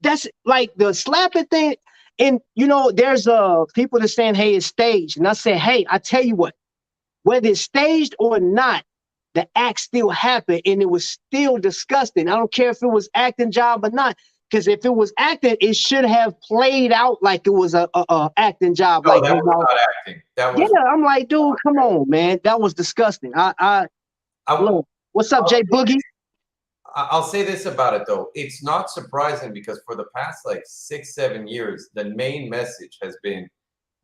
That's like the slapping thing. And, you know, there's people that saying, hey, it's staged. And I said, hey, I tell you what, whether it's staged or not, the act still happened, and it was still disgusting. I don't care if it was acting job or not, because if it was acting, it should have played out like it was a acting job. No, like, that was not acting. That was, yeah, I'm like, dude, come on, man. That was disgusting. Look, what's up, Jay Boogie? I'll say this about it, though. It's not surprising, because for the past like 6-7 years, the main message has been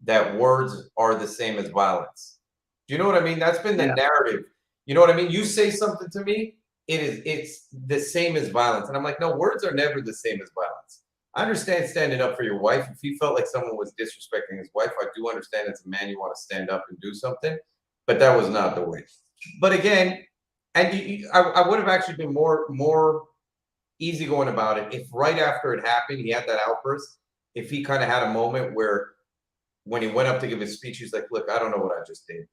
that words are the same as violence. Do you know what I mean? That's been the narrative. You know what I mean? You say something to me, it's the same as violence. And I'm like, no, words are never the same as violence. I understand standing up for your wife. If you felt like someone was disrespecting his wife, I do understand as a man you want to stand up and do something, but that was not the way. But again, and I would have actually been more easygoing about it if right after it happened, he had that outburst. If he kind of had a moment where when he went up to give his speech, he's like, look, I don't know what I just did.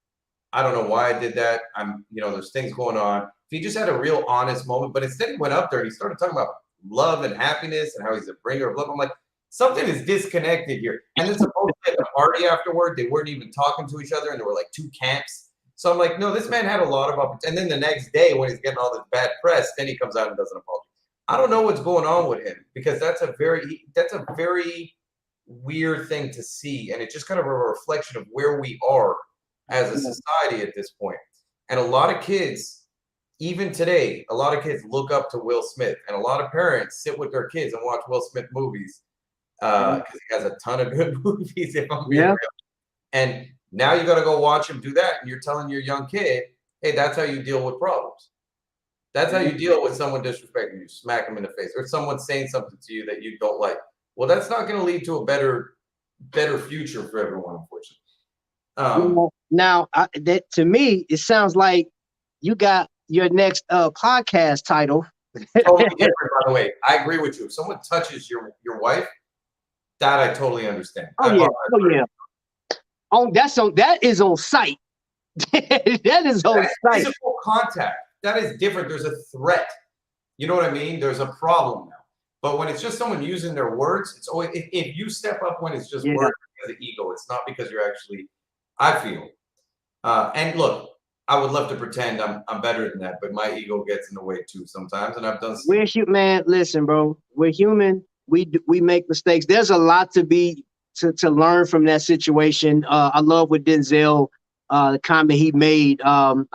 I don't know why I did that. There's things going on. If he just had a real honest moment, but instead he went up there and he started talking about love and happiness and how he's a bringer of love. I'm like, something is disconnected here. And then supposedly at the party afterward, they weren't even talking to each other, and there were like two camps. So I'm like, no, this man had a lot of opportunity. And then the next day when he's getting all this bad press, then he comes out and doesn't apologize. I don't know what's going on with him, because that's a very weird thing to see. And it's just kind of a reflection of where we are as a society at this point. And a lot of kids, even today, a lot of kids look up to Will Smith, and a lot of parents sit with their kids and watch Will Smith movies because he has a ton of good movies, if I'm being real. And now you got to go watch him do that, and you're telling your young kid, hey, that's how you deal with problems. That's how you deal with someone disrespecting you, smack them in the face, or someone saying something to you that you don't like. Well, that's not going to lead to a better future for everyone, unfortunately. Now, that to me, it sounds like you got your next podcast title. Totally different, by the way. I agree with you. If someone touches your wife, that I totally understand. Yeah. That is on site. That is on site. Physical contact. That is different. There's a threat. You know what I mean? There's a problem now. But when it's just someone using their words, it's always, if you step up when it's just words because of ego, it's not because you're actually, I feel. And look, I would love to pretend I'm better than that, but my ego gets in the way too sometimes, and I've done. We're human, man. Listen, bro. We're human. We make mistakes. There's a lot to learn from that situation. I love what Denzel, the comment he made. I'm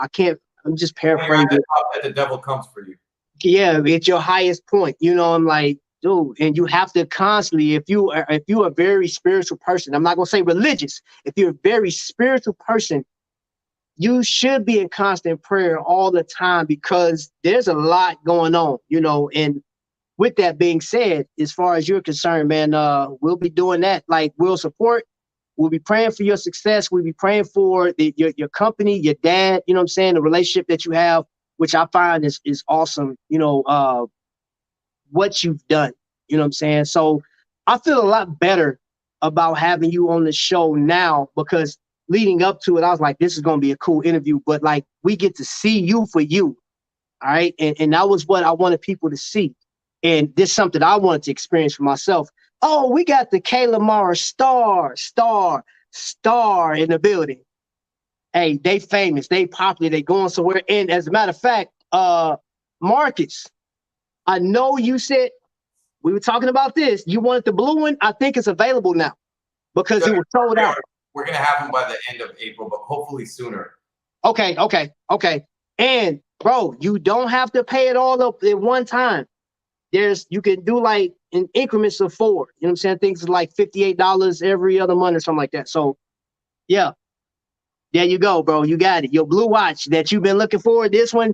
just paraphrasing. That the devil comes for you. Yeah, it's your highest point. You know, I'm like, dude, and you have to constantly, if you're a very spiritual person, I'm not gonna say religious. If you're a very spiritual person, you should be in constant prayer all the time, because there's a lot going on, you know. And with that being said, as far as you're concerned, man, we'll be doing that. Like, we'll support. We'll be praying for your success. We'll be praying for your company, your dad, you know what I'm saying, the relationship that you have, which I find is awesome, you know, what you've done, you know what I'm saying? So I feel a lot better about having you on the show now, because leading up to it, I was like, this is gonna be a cool interview. But like, we get to see you for you, all right? And that was what I wanted people to see. And this is something I wanted to experience for myself. Oh, we got the Kayla Mara star in the building. Hey, they famous, they popular, they going somewhere. And as a matter of fact, Marcus, I know you said we were talking about this. You wanted the blue one. I think it's available now because it was sold out. We're gonna have them by the end of April, but hopefully sooner. Okay. And bro, you don't have to pay it all up at one time. You can do like in increments of 4. You know what I'm saying? Things like $58 every other month or something like that. So yeah, there you go, bro. You got it. Your blue watch that you've been looking for. This one,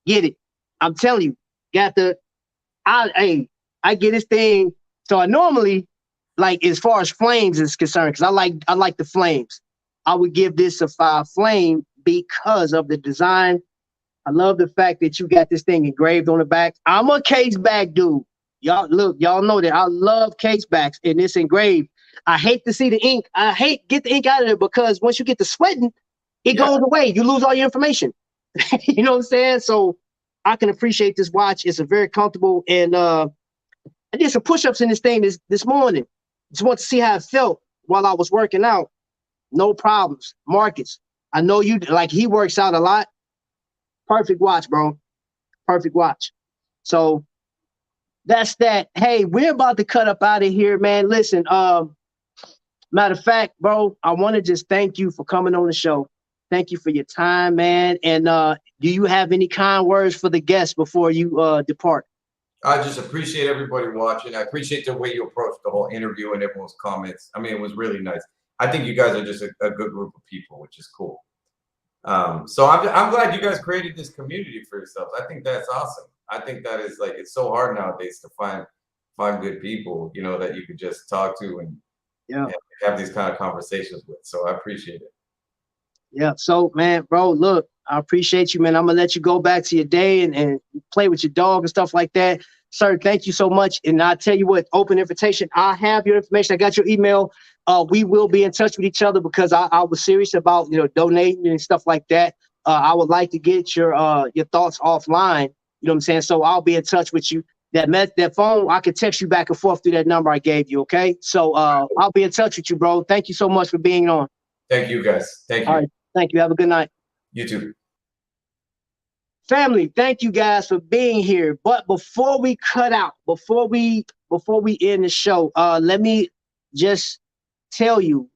get it. I'm telling you, I get this thing. So I normally, like, as far as flames is concerned, because I like the flames, I would give this a 5 flame because of the design. I love the fact that you got this thing engraved on the back. I'm a case back dude. Y'all know that I love case backs, and it's engraved. I hate to see the ink. Get the ink out of there, because once you get to sweating, it goes away. You lose all your information. You know what I'm saying? So I can appreciate this watch. It's a very comfortable, and I did some push-ups in this thing this morning. Just want to see how it felt while I was working out. No problems. Marcus, I know you, like, he works out a lot. Perfect watch, bro. Perfect watch. So that's that. Hey, we're about to cut up out of here, man. Listen, matter of fact, bro, I want to just thank you for coming on the show. Thank you for your time, man. And do you have any kind words for the guests before you depart? I just appreciate everybody watching. I appreciate the way you approached the whole interview and everyone's comments. I mean, it was really nice. I think you guys are just a good group of people, which is cool. So I'm glad you guys created this community for yourselves. I think that's awesome. I think that is, like, it's so hard nowadays to find good people, you know, that you could just talk to and have these kind of conversations with. So I appreciate it. Yeah. So, man, bro, look, I appreciate you, man. I'm gonna let you go back to your day and play with your dog and stuff like that. Sir, thank you so much. And I'll tell you what, open invitation. I have your information. I got your email. We will be in touch with each other, because I was serious about, you know, donating and stuff like that. I would like to get your thoughts offline. You know what I'm saying? So I'll be in touch with you. That phone, I can text you back and forth through that number I gave you. Okay. So I'll be in touch with you, bro. Thank you so much for being on. Thank you, guys. Thank you. All right. Thank you. Have a good night. You too. Family, thank you guys for being here. But before we cut out, before we end the show, let me just tell you,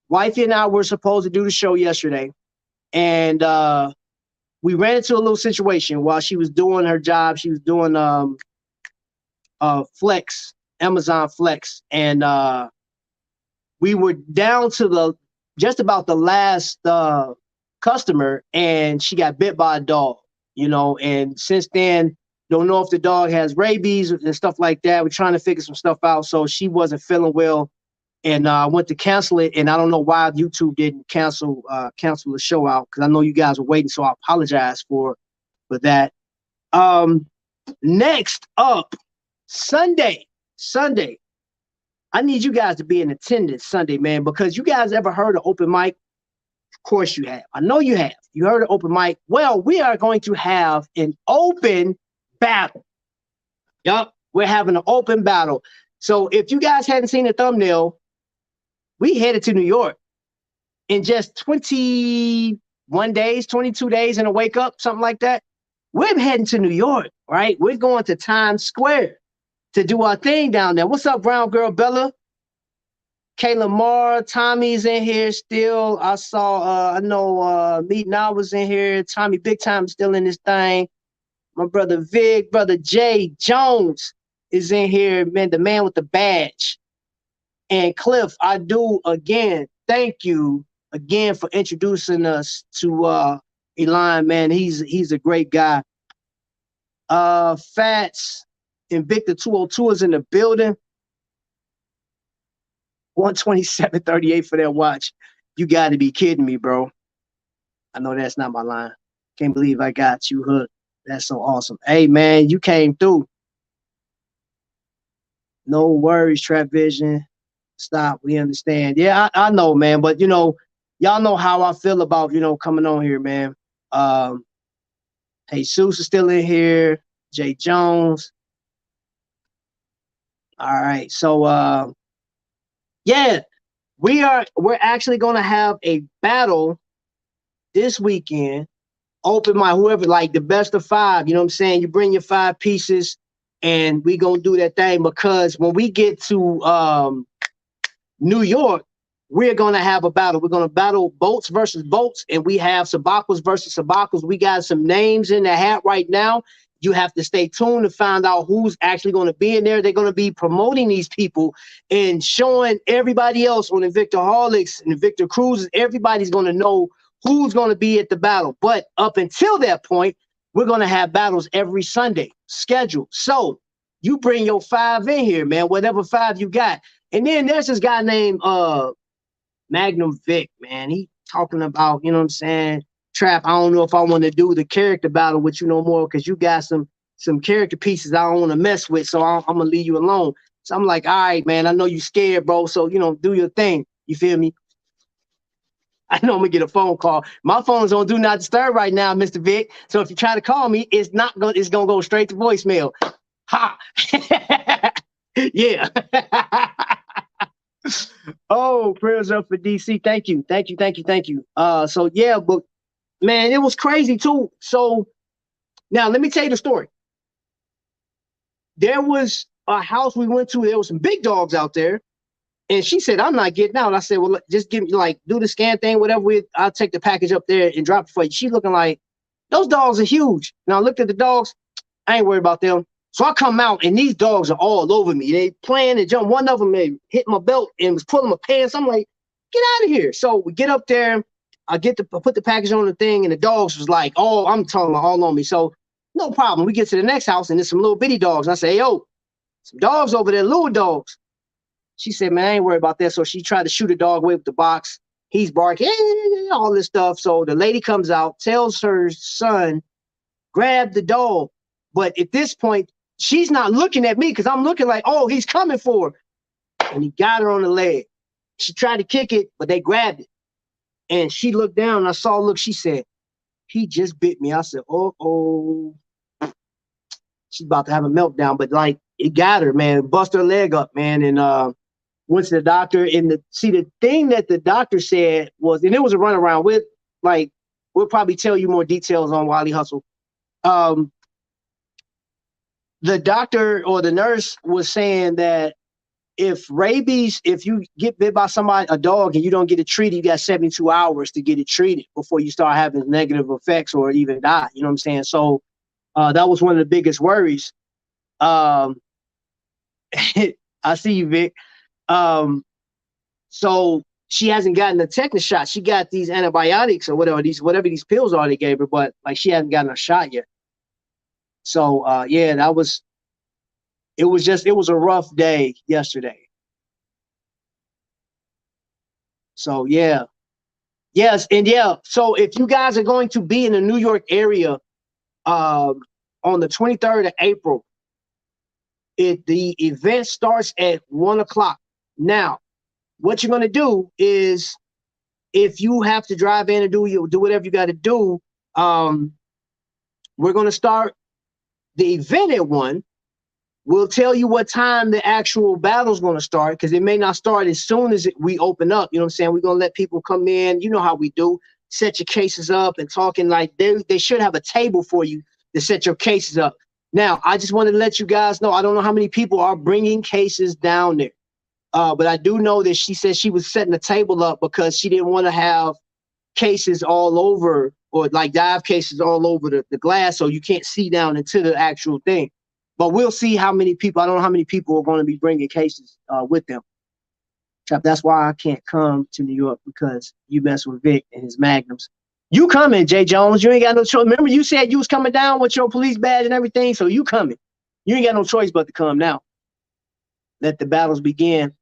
wifey and I were supposed to do the show yesterday, and we ran into a little situation while she was doing her job. She was doing Flex, Amazon Flex, and we were down to just about the last customer, and she got bit by a dog, you know. And since then, don't know if the dog has rabies and stuff like that. We're trying to figure some stuff out. So she wasn't feeling well, and I went to cancel it. And I don't know why YouTube didn't cancel the show out, because I know you guys were waiting. So I apologize for that. Next up, Sunday. I need you guys to be in attendance Sunday, man, because you guys ever heard of open mic? Of course you have. I know you have. You heard of open mic. Well, we are going to have an open battle. Yup, we're having an open battle. So if you guys hadn't seen the thumbnail, we headed to New York in just 21 days, 22 days in a wake up, something like that. We're heading to New York, right? We're going to Times Square to do our thing down there. What's up, brown girl Bella? Kayla Marr, Tommy's in here still. I saw, I know Meeting I was in here. Tommy Big Time still in this thing. My brother Vic, brother Jay Jones is in here, man, the man with the badge. And Cliff, I do again, thank you again for introducing us to Elon, man. He's a great guy. Fats Invicta 202 is in the building. 127.38 for that watch. You got to be kidding me, bro. I know that's not my line. Can't believe I got you hooked. That's so awesome. Hey, man, you came through. No worries, Trapvision. Stop. We understand. Yeah, I know, man. But, you know, y'all know how I feel about, coming on here, man. Jesus is still in here. Jay Jones. All right. So, yeah, we're actually going to have a battle this weekend. Open my whoever, like the best of 5, you know what I'm saying? You bring your 5 pieces and we going to do that thing, because when we get to New York, we're going to have a battle. We're going to battle boats versus boats, and we have Sabacos versus Sabacos. We got some names in the hat right now. You have to stay tuned to find out who's actually going to be in there. They're going to be promoting these people and showing everybody else on the Victor Harlicks and the Victor Cruises. Everybody's going to know who's going to be at the battle. But up until that point, we're going to have battles every Sunday scheduled. So you bring your 5 in here, man, whatever 5 you got. And then there's this guy named Magnum Vic, man. He talking about, you know what I'm saying, Trap. I don't know if I want to do the character battle with you no more, because you got some character pieces I don't want to mess with, so I'm going to leave you alone. So I'm like, all right, man, I know you scared, bro, so, do your thing. You feel me? I know I'm going to get a phone call. My phone's on Do Not Disturb right now, Mr. Vic. So if you try to call me, it's going to go straight to voicemail. Ha! Yeah. Oh, prayers up for DC. Thank you. So yeah, but man, it was crazy too. So now let me tell you the story. There was a house we went to. There was some big dogs out there, and she said, "I'm not getting out." I said, "Well, just give me, like, do the scan thing, whatever. I'll take the package up there and drop it for you." She looking like, those dogs are huge. Now I looked at the dogs. I ain't worried about them. So I come out, and these dogs are all over me. They playing and jump. One of them hit my belt and was pulling my pants. I'm like, get out of here. So we get up there. I put the package on the thing, and the dogs was like, oh, I'm telling them all on me. So no problem. We get to the next house, and there's some little bitty dogs. I say, yo, some dogs over there, little dogs. She said, man, I ain't worried about that. So she tried to shoot a dog away with the box. He's barking, all this stuff. So the lady comes out, tells her son, grab the dog. But at this point, she's not looking at me, because I'm looking like, oh, he's coming for her. And he got her on the leg. She tried to kick it, but they grabbed it. And she looked down, and I saw, look, she said, he just bit me. I said, oh. She's about to have a meltdown, but like, it got her, man. Bust her leg up, man. And went to the doctor. And the thing that the doctor said was, and it was a runaround with, like, we'll probably tell you more details on Wally Hustle. The doctor or the nurse was saying that if you get bit by a dog, and you don't get it treated, you got 72 hours to get it treated before you start having negative effects or even die. You know what I'm saying? So that was one of the biggest worries. I see you, Vic. So she hasn't gotten a tetanus shot. She got these antibiotics or whatever these pills are they gave her, but like, she hasn't gotten a shot yet. So yeah, it was a rough day yesterday. So yeah. Yes, and yeah. So if you guys are going to be in the New York area on the 23rd of April, the event starts at 1:00. Now, what you're gonna do is, if you have to drive in and do whatever you got to do, we're gonna start the event at 1:00. We'll tell you what time the actual battle's going to start, because it may not start as soon as we open up. You know what I'm saying? We're going to let people come in. You know how we do. Set your cases up and talking, like they should have a table for you to set your cases up. Now, I just wanted to let you guys know, I don't know how many people are bringing cases down there. But I do know that she said she was setting a table up because she didn't want to have cases all over, or like dive cases all over the glass, so you can't see down into the actual thing. But we'll see how many people. I don't know how many people are going to be bringing cases with them. Trap, that's why I can't come to New York, because you mess with Vic and his magnums. You coming, Jay Jones. You ain't got no choice. Remember, you said you was coming down with your police badge and everything, so you coming. You ain't got no choice but to come now. Let the battles begin.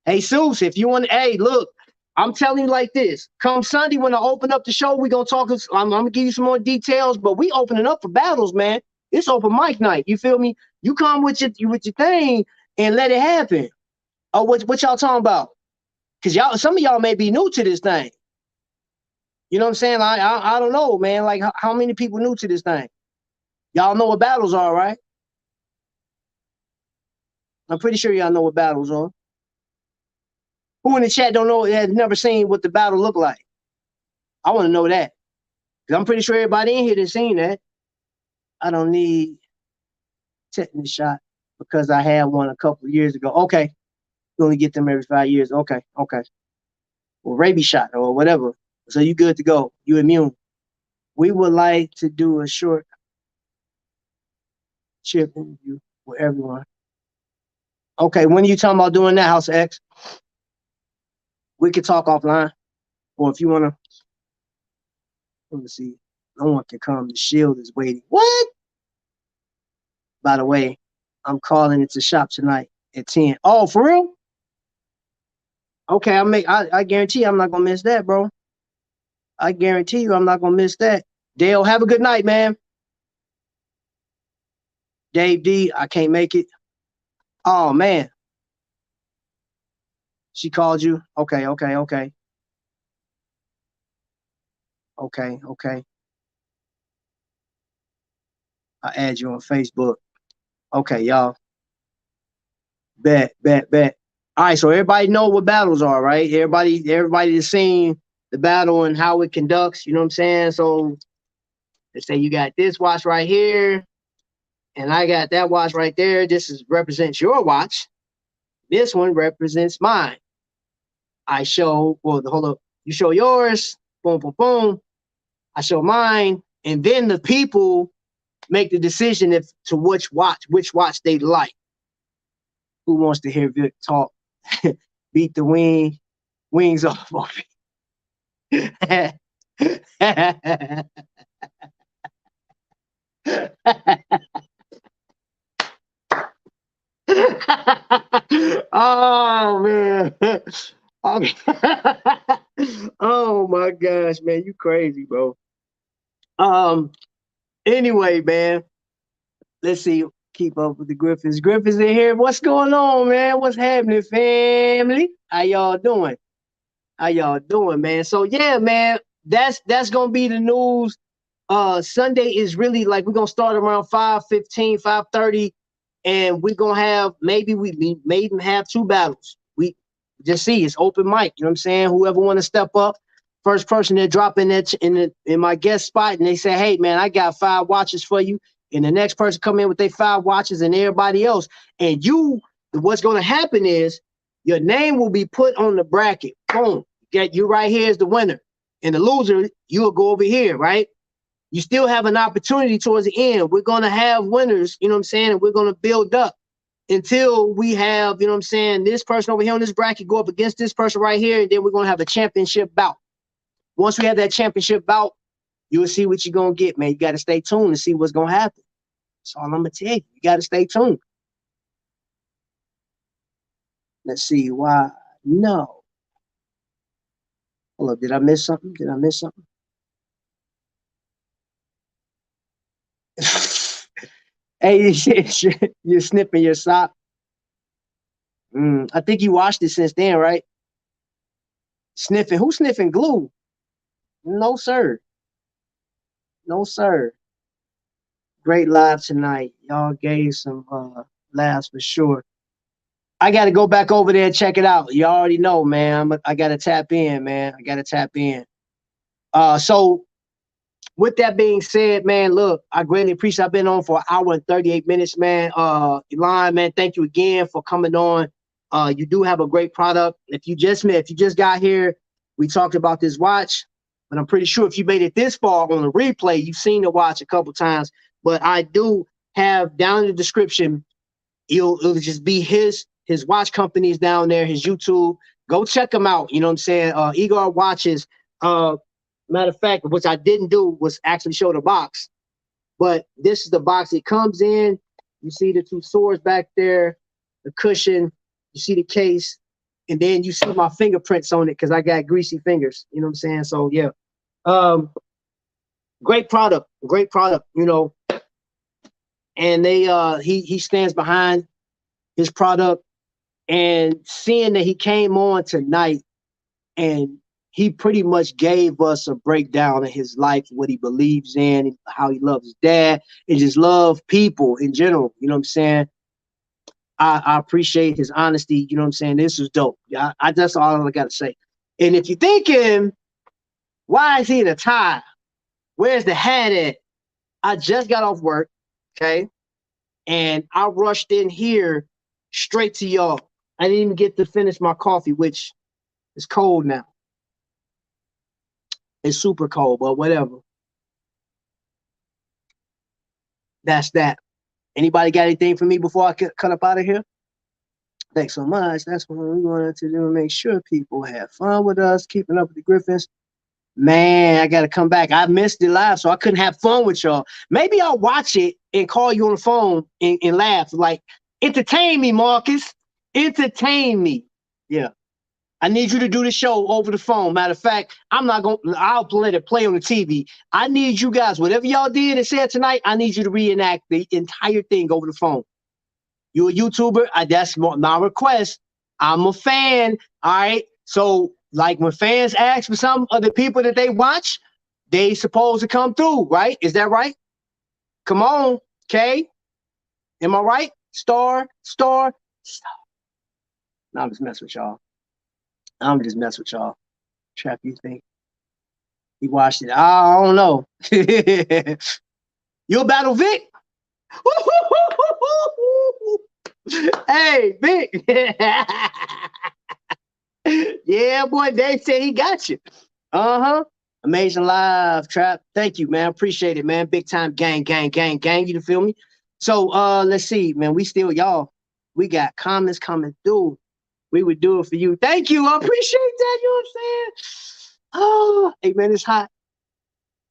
Hey, Seuss, if you want, hey, look, I'm telling you like this. Come Sunday when I open up the show, we're going to talk. I'm going to give you some more details, but we opening up for battles, man. It's open mic night. You feel me? You come with your thing and let it happen. Oh, what y'all talking about? Because y'all, some of y'all may be new to this thing. You know what I'm saying? I don't know, man. Like, how many people new to this thing? Y'all know what battles are, right? I'm pretty sure y'all know what battles are. Who in the chat don't know, has never seen what the battle look like? I want to know that. Because I'm pretty sure everybody in here has seen that. I don't need tetanus shot because I had one a couple of years ago. Okay. You only get them every 5 years. Okay. Okay. Well, rabies shot or whatever. So you good to go. You immune. We would like to do a short chip interview with everyone. Okay, when are you talking about doing that, House X? We could talk offline. Or if you want to, let me see. No one can come. The shield is waiting. What? By the way, I'm calling it to shop tonight at 10. Oh, for real? Okay, I guarantee I'm not gonna miss that, bro. I guarantee you I'm not gonna miss that. Dale, have a good night, man. Dave D, I can't make it. Oh man. She called you? Okay. Okay. I add you on Facebook. Okay, y'all. Bet. All right, so everybody know what battles are, right? Everybody is seeing the battle and how it conducts, you know what I'm saying? So let's say you got this watch right here, and I got that watch right there. This represents your watch. This one represents mine. I show, well, hold up. You show yours, boom, boom, boom. I show mine, and then the people make the decision to which watch they like. Who wants to hear Vic talk? Beat the wings off of me. Oh man. Oh my gosh, man, you crazy, bro. Anyway, man, let's see. Keep up with the Griffins. Griffins in here. What's going on, man? What's happening, family? How y'all doing? Man? So yeah, man, that's gonna be the news. Sunday is really like we're gonna start around 5:15, 5:30, and we're gonna have maybe we may even have two battles. We just see it's open mic. You know what I'm saying? Whoever want to step up, first person that drop in my guest spot, and they say, hey man, I got 5 watches for you. And the next person come in with their 5 watches and everybody else. And what's going to happen is your name will be put on the bracket. Boom. Get you right here as the winner. And the loser, you'll go over here, right? You still have an opportunity towards the end. We're going to have winners, you know what I'm saying? And we're going to build up until we have, you know what I'm saying, this person over here on this bracket go up against this person right here. And then we're going to have a championship bout. Once we have that championship bout, you'll see what you're going to get, man. You got to stay tuned to see what's going to happen. That's all I'm going to tell you. You got to stay tuned. Let's see why. No. Hold up. Did I miss something? Hey, you're snipping your sock. I think you washed it since then, right? Sniffing. Who's sniffing glue? No, sir. Great live tonight. Y'all gave some laughs for sure. I got to go back over there and check it out. You already know, man. I got to tap in, man. So with that being said, man, look, I greatly appreciate. I've been on for 1 hour and 38 minutes, man. Elon, man, thank you again for coming on. You do have a great product. If you just got here, we talked about this watch, but I'm pretty sure if you made it this far on the replay, you've seen the watch a couple times. But I do have down in the description, it'll just be his watch companies down there, his YouTube. Go check him out. You know what I'm saying? Egard watches. Matter of fact, which I didn't do was actually show the box. But this is the box it comes in. You see the 2 swords back there, the cushion, you see the case, and then you see my fingerprints on it because I got greasy fingers. You know what I'm saying? So yeah. Great product, you know. And he stands behind his product, and seeing that he came on tonight, And he pretty much gave us a breakdown of his life, what he believes in, how he loves his dad, and just love people in general. You know what I'm saying? I appreciate his honesty. You know what I'm saying? This was dope. That's all I got to say. And if you're thinking, why is he in a tie? Where's the hat at? I just got off work, okay? And I rushed in here straight to y'all. I didn't even get to finish my coffee, which is cold now. It's super cold, but whatever. That's that. Anybody got anything for me before I cut up out of here? Thanks so much. That's what we wanted to do, make sure people have fun with us, keeping up with the Griffins. Man, I got to come back. I missed it live, so I couldn't have fun with y'all. Maybe I'll watch it and call you on the phone and laugh. Like, entertain me, Marcus. Entertain me. Yeah. I need you to do the show over the phone. Matter of fact, I'll let it play on the TV. I need you guys, whatever y'all did and said tonight, I need you to reenact the entire thing over the phone. You a YouTuber? That's my request. I'm a fan. All right. So, like when fans ask for some of the people that they watch, they supposed to come through, right? Is that right? Come on, okay? Am I right? Star. No, I'm just messing with y'all. Trap, you think? He watched it. I don't know. You'll battle Vic? Hey, Vic. Yeah, boy, Dave said he got you. Amazing live, Trap. Thank you, man. Appreciate it, man. Big time gang. You feel me? So let's see, man. We still, y'all, we got comments coming through. We would do it for you. Thank you. I appreciate that. You know what I'm saying? Oh, hey, man, it's hot.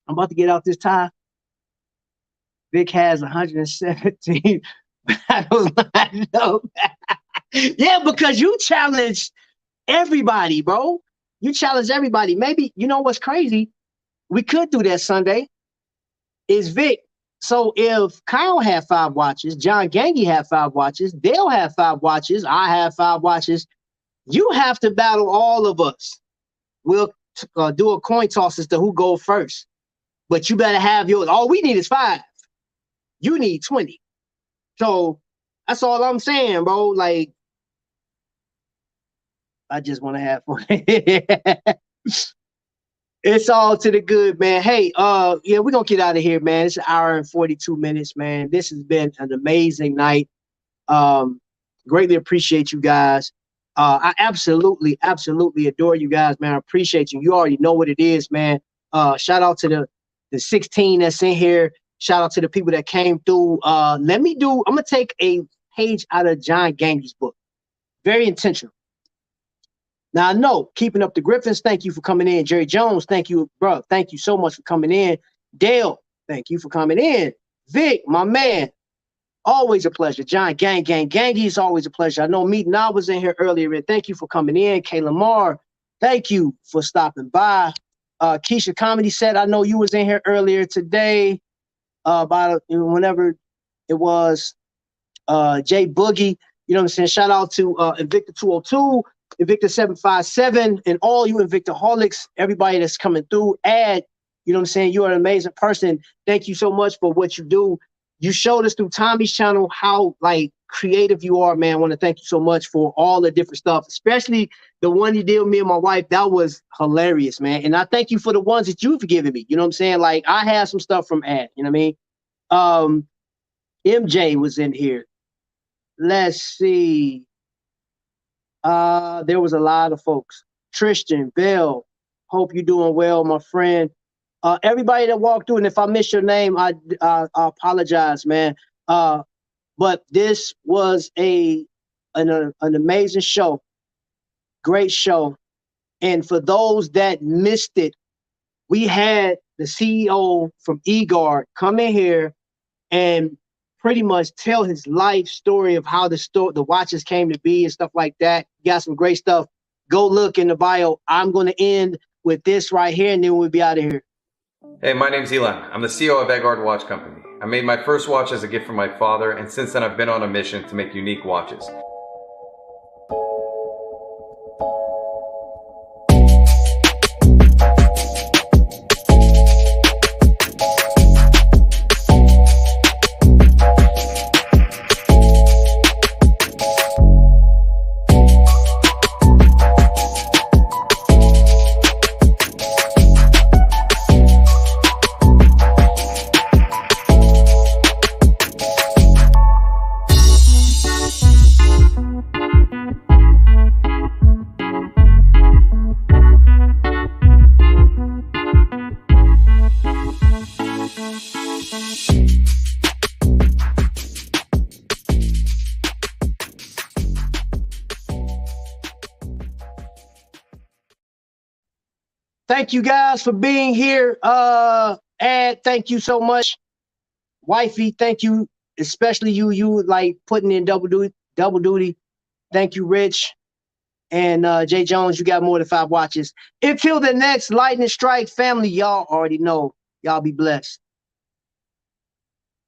I'm about to get out this tie. Vic has 117 battles. Yeah, because you challenged everybody, bro. You challenged everybody. Maybe, you know what's crazy? We could do that Sunday. Is Vic. So if Kyle had 5 watches, John Gangy had 5 watches, Dale had 5 watches, I have 5 watches, you have to battle all of us. We'll do a coin toss as to who goes first. But you better have yours. All we need is 5. You need 20. So that's all I'm saying, bro. Like, I just want to have fun. It's all to the good, man. Hey, yeah, we're gonna get out of here, man. It's an hour and 42 minutes, man. This has been an amazing night. Greatly appreciate you guys. I absolutely adore you guys, man. I appreciate you. You already know what it is, man. Shout out to the 16 that's in here. Shout out to the people that came through. I'm gonna take a page out of John Gangy's book. Very intentional. Now, I know, keeping up the Griffins, thank you for coming in. Jerry Jones, thank you, bro. Thank you so much for coming in. Dale, thank you for coming in. Vic, my man, always a pleasure. John, Gangy is always a pleasure. I know Meeting I was in here earlier. Thank you for coming in. Kay Lamar, thank you for stopping by. Keisha Comedy said, I know you was in here earlier today. About whenever it was. Jay Boogie, you know what I'm saying? Shout out to Invicta 202. Invicta 757, and all you Invictaholics, everybody that's coming through. Ad, you know what I'm saying? You are an amazing person. Thank you so much for what you do. You showed us through Tommy's channel how like creative you are, man. I want to thank you so much for all the different stuff, especially the one you did with me and my wife. That was hilarious, man. And I thank you for the ones that you've given me. You know what I'm saying? Like, I had some stuff from Ad, you know what I mean? MJ was in here. Let's see. There was a lot of folks. Tristan, Bill, hope you're doing well, my friend. Everybody that walked through, and if I miss your name, I apologize, man. But this was an amazing show. Great show. And for those that missed it, we had the CEO from Egard come in here and pretty much tell his life story of how the watches came to be and stuff like that. You got some great stuff. Go look in the bio. I'm going to end with this right here, and then we'll be out of here. Hey, my name's Elon. I'm the CEO of Egard Watch Company. I made my first watch as a gift from my father, and since then I've been on a mission to make unique watches. thank you guys for being here. Ed, thank you so much. Wifey, thank you, especially you like putting in double duty. Thank you, Rich. And Jay Jones, you got more than 5 watches. Until the next lightning strike, family, y'all already know. Y'all be blessed.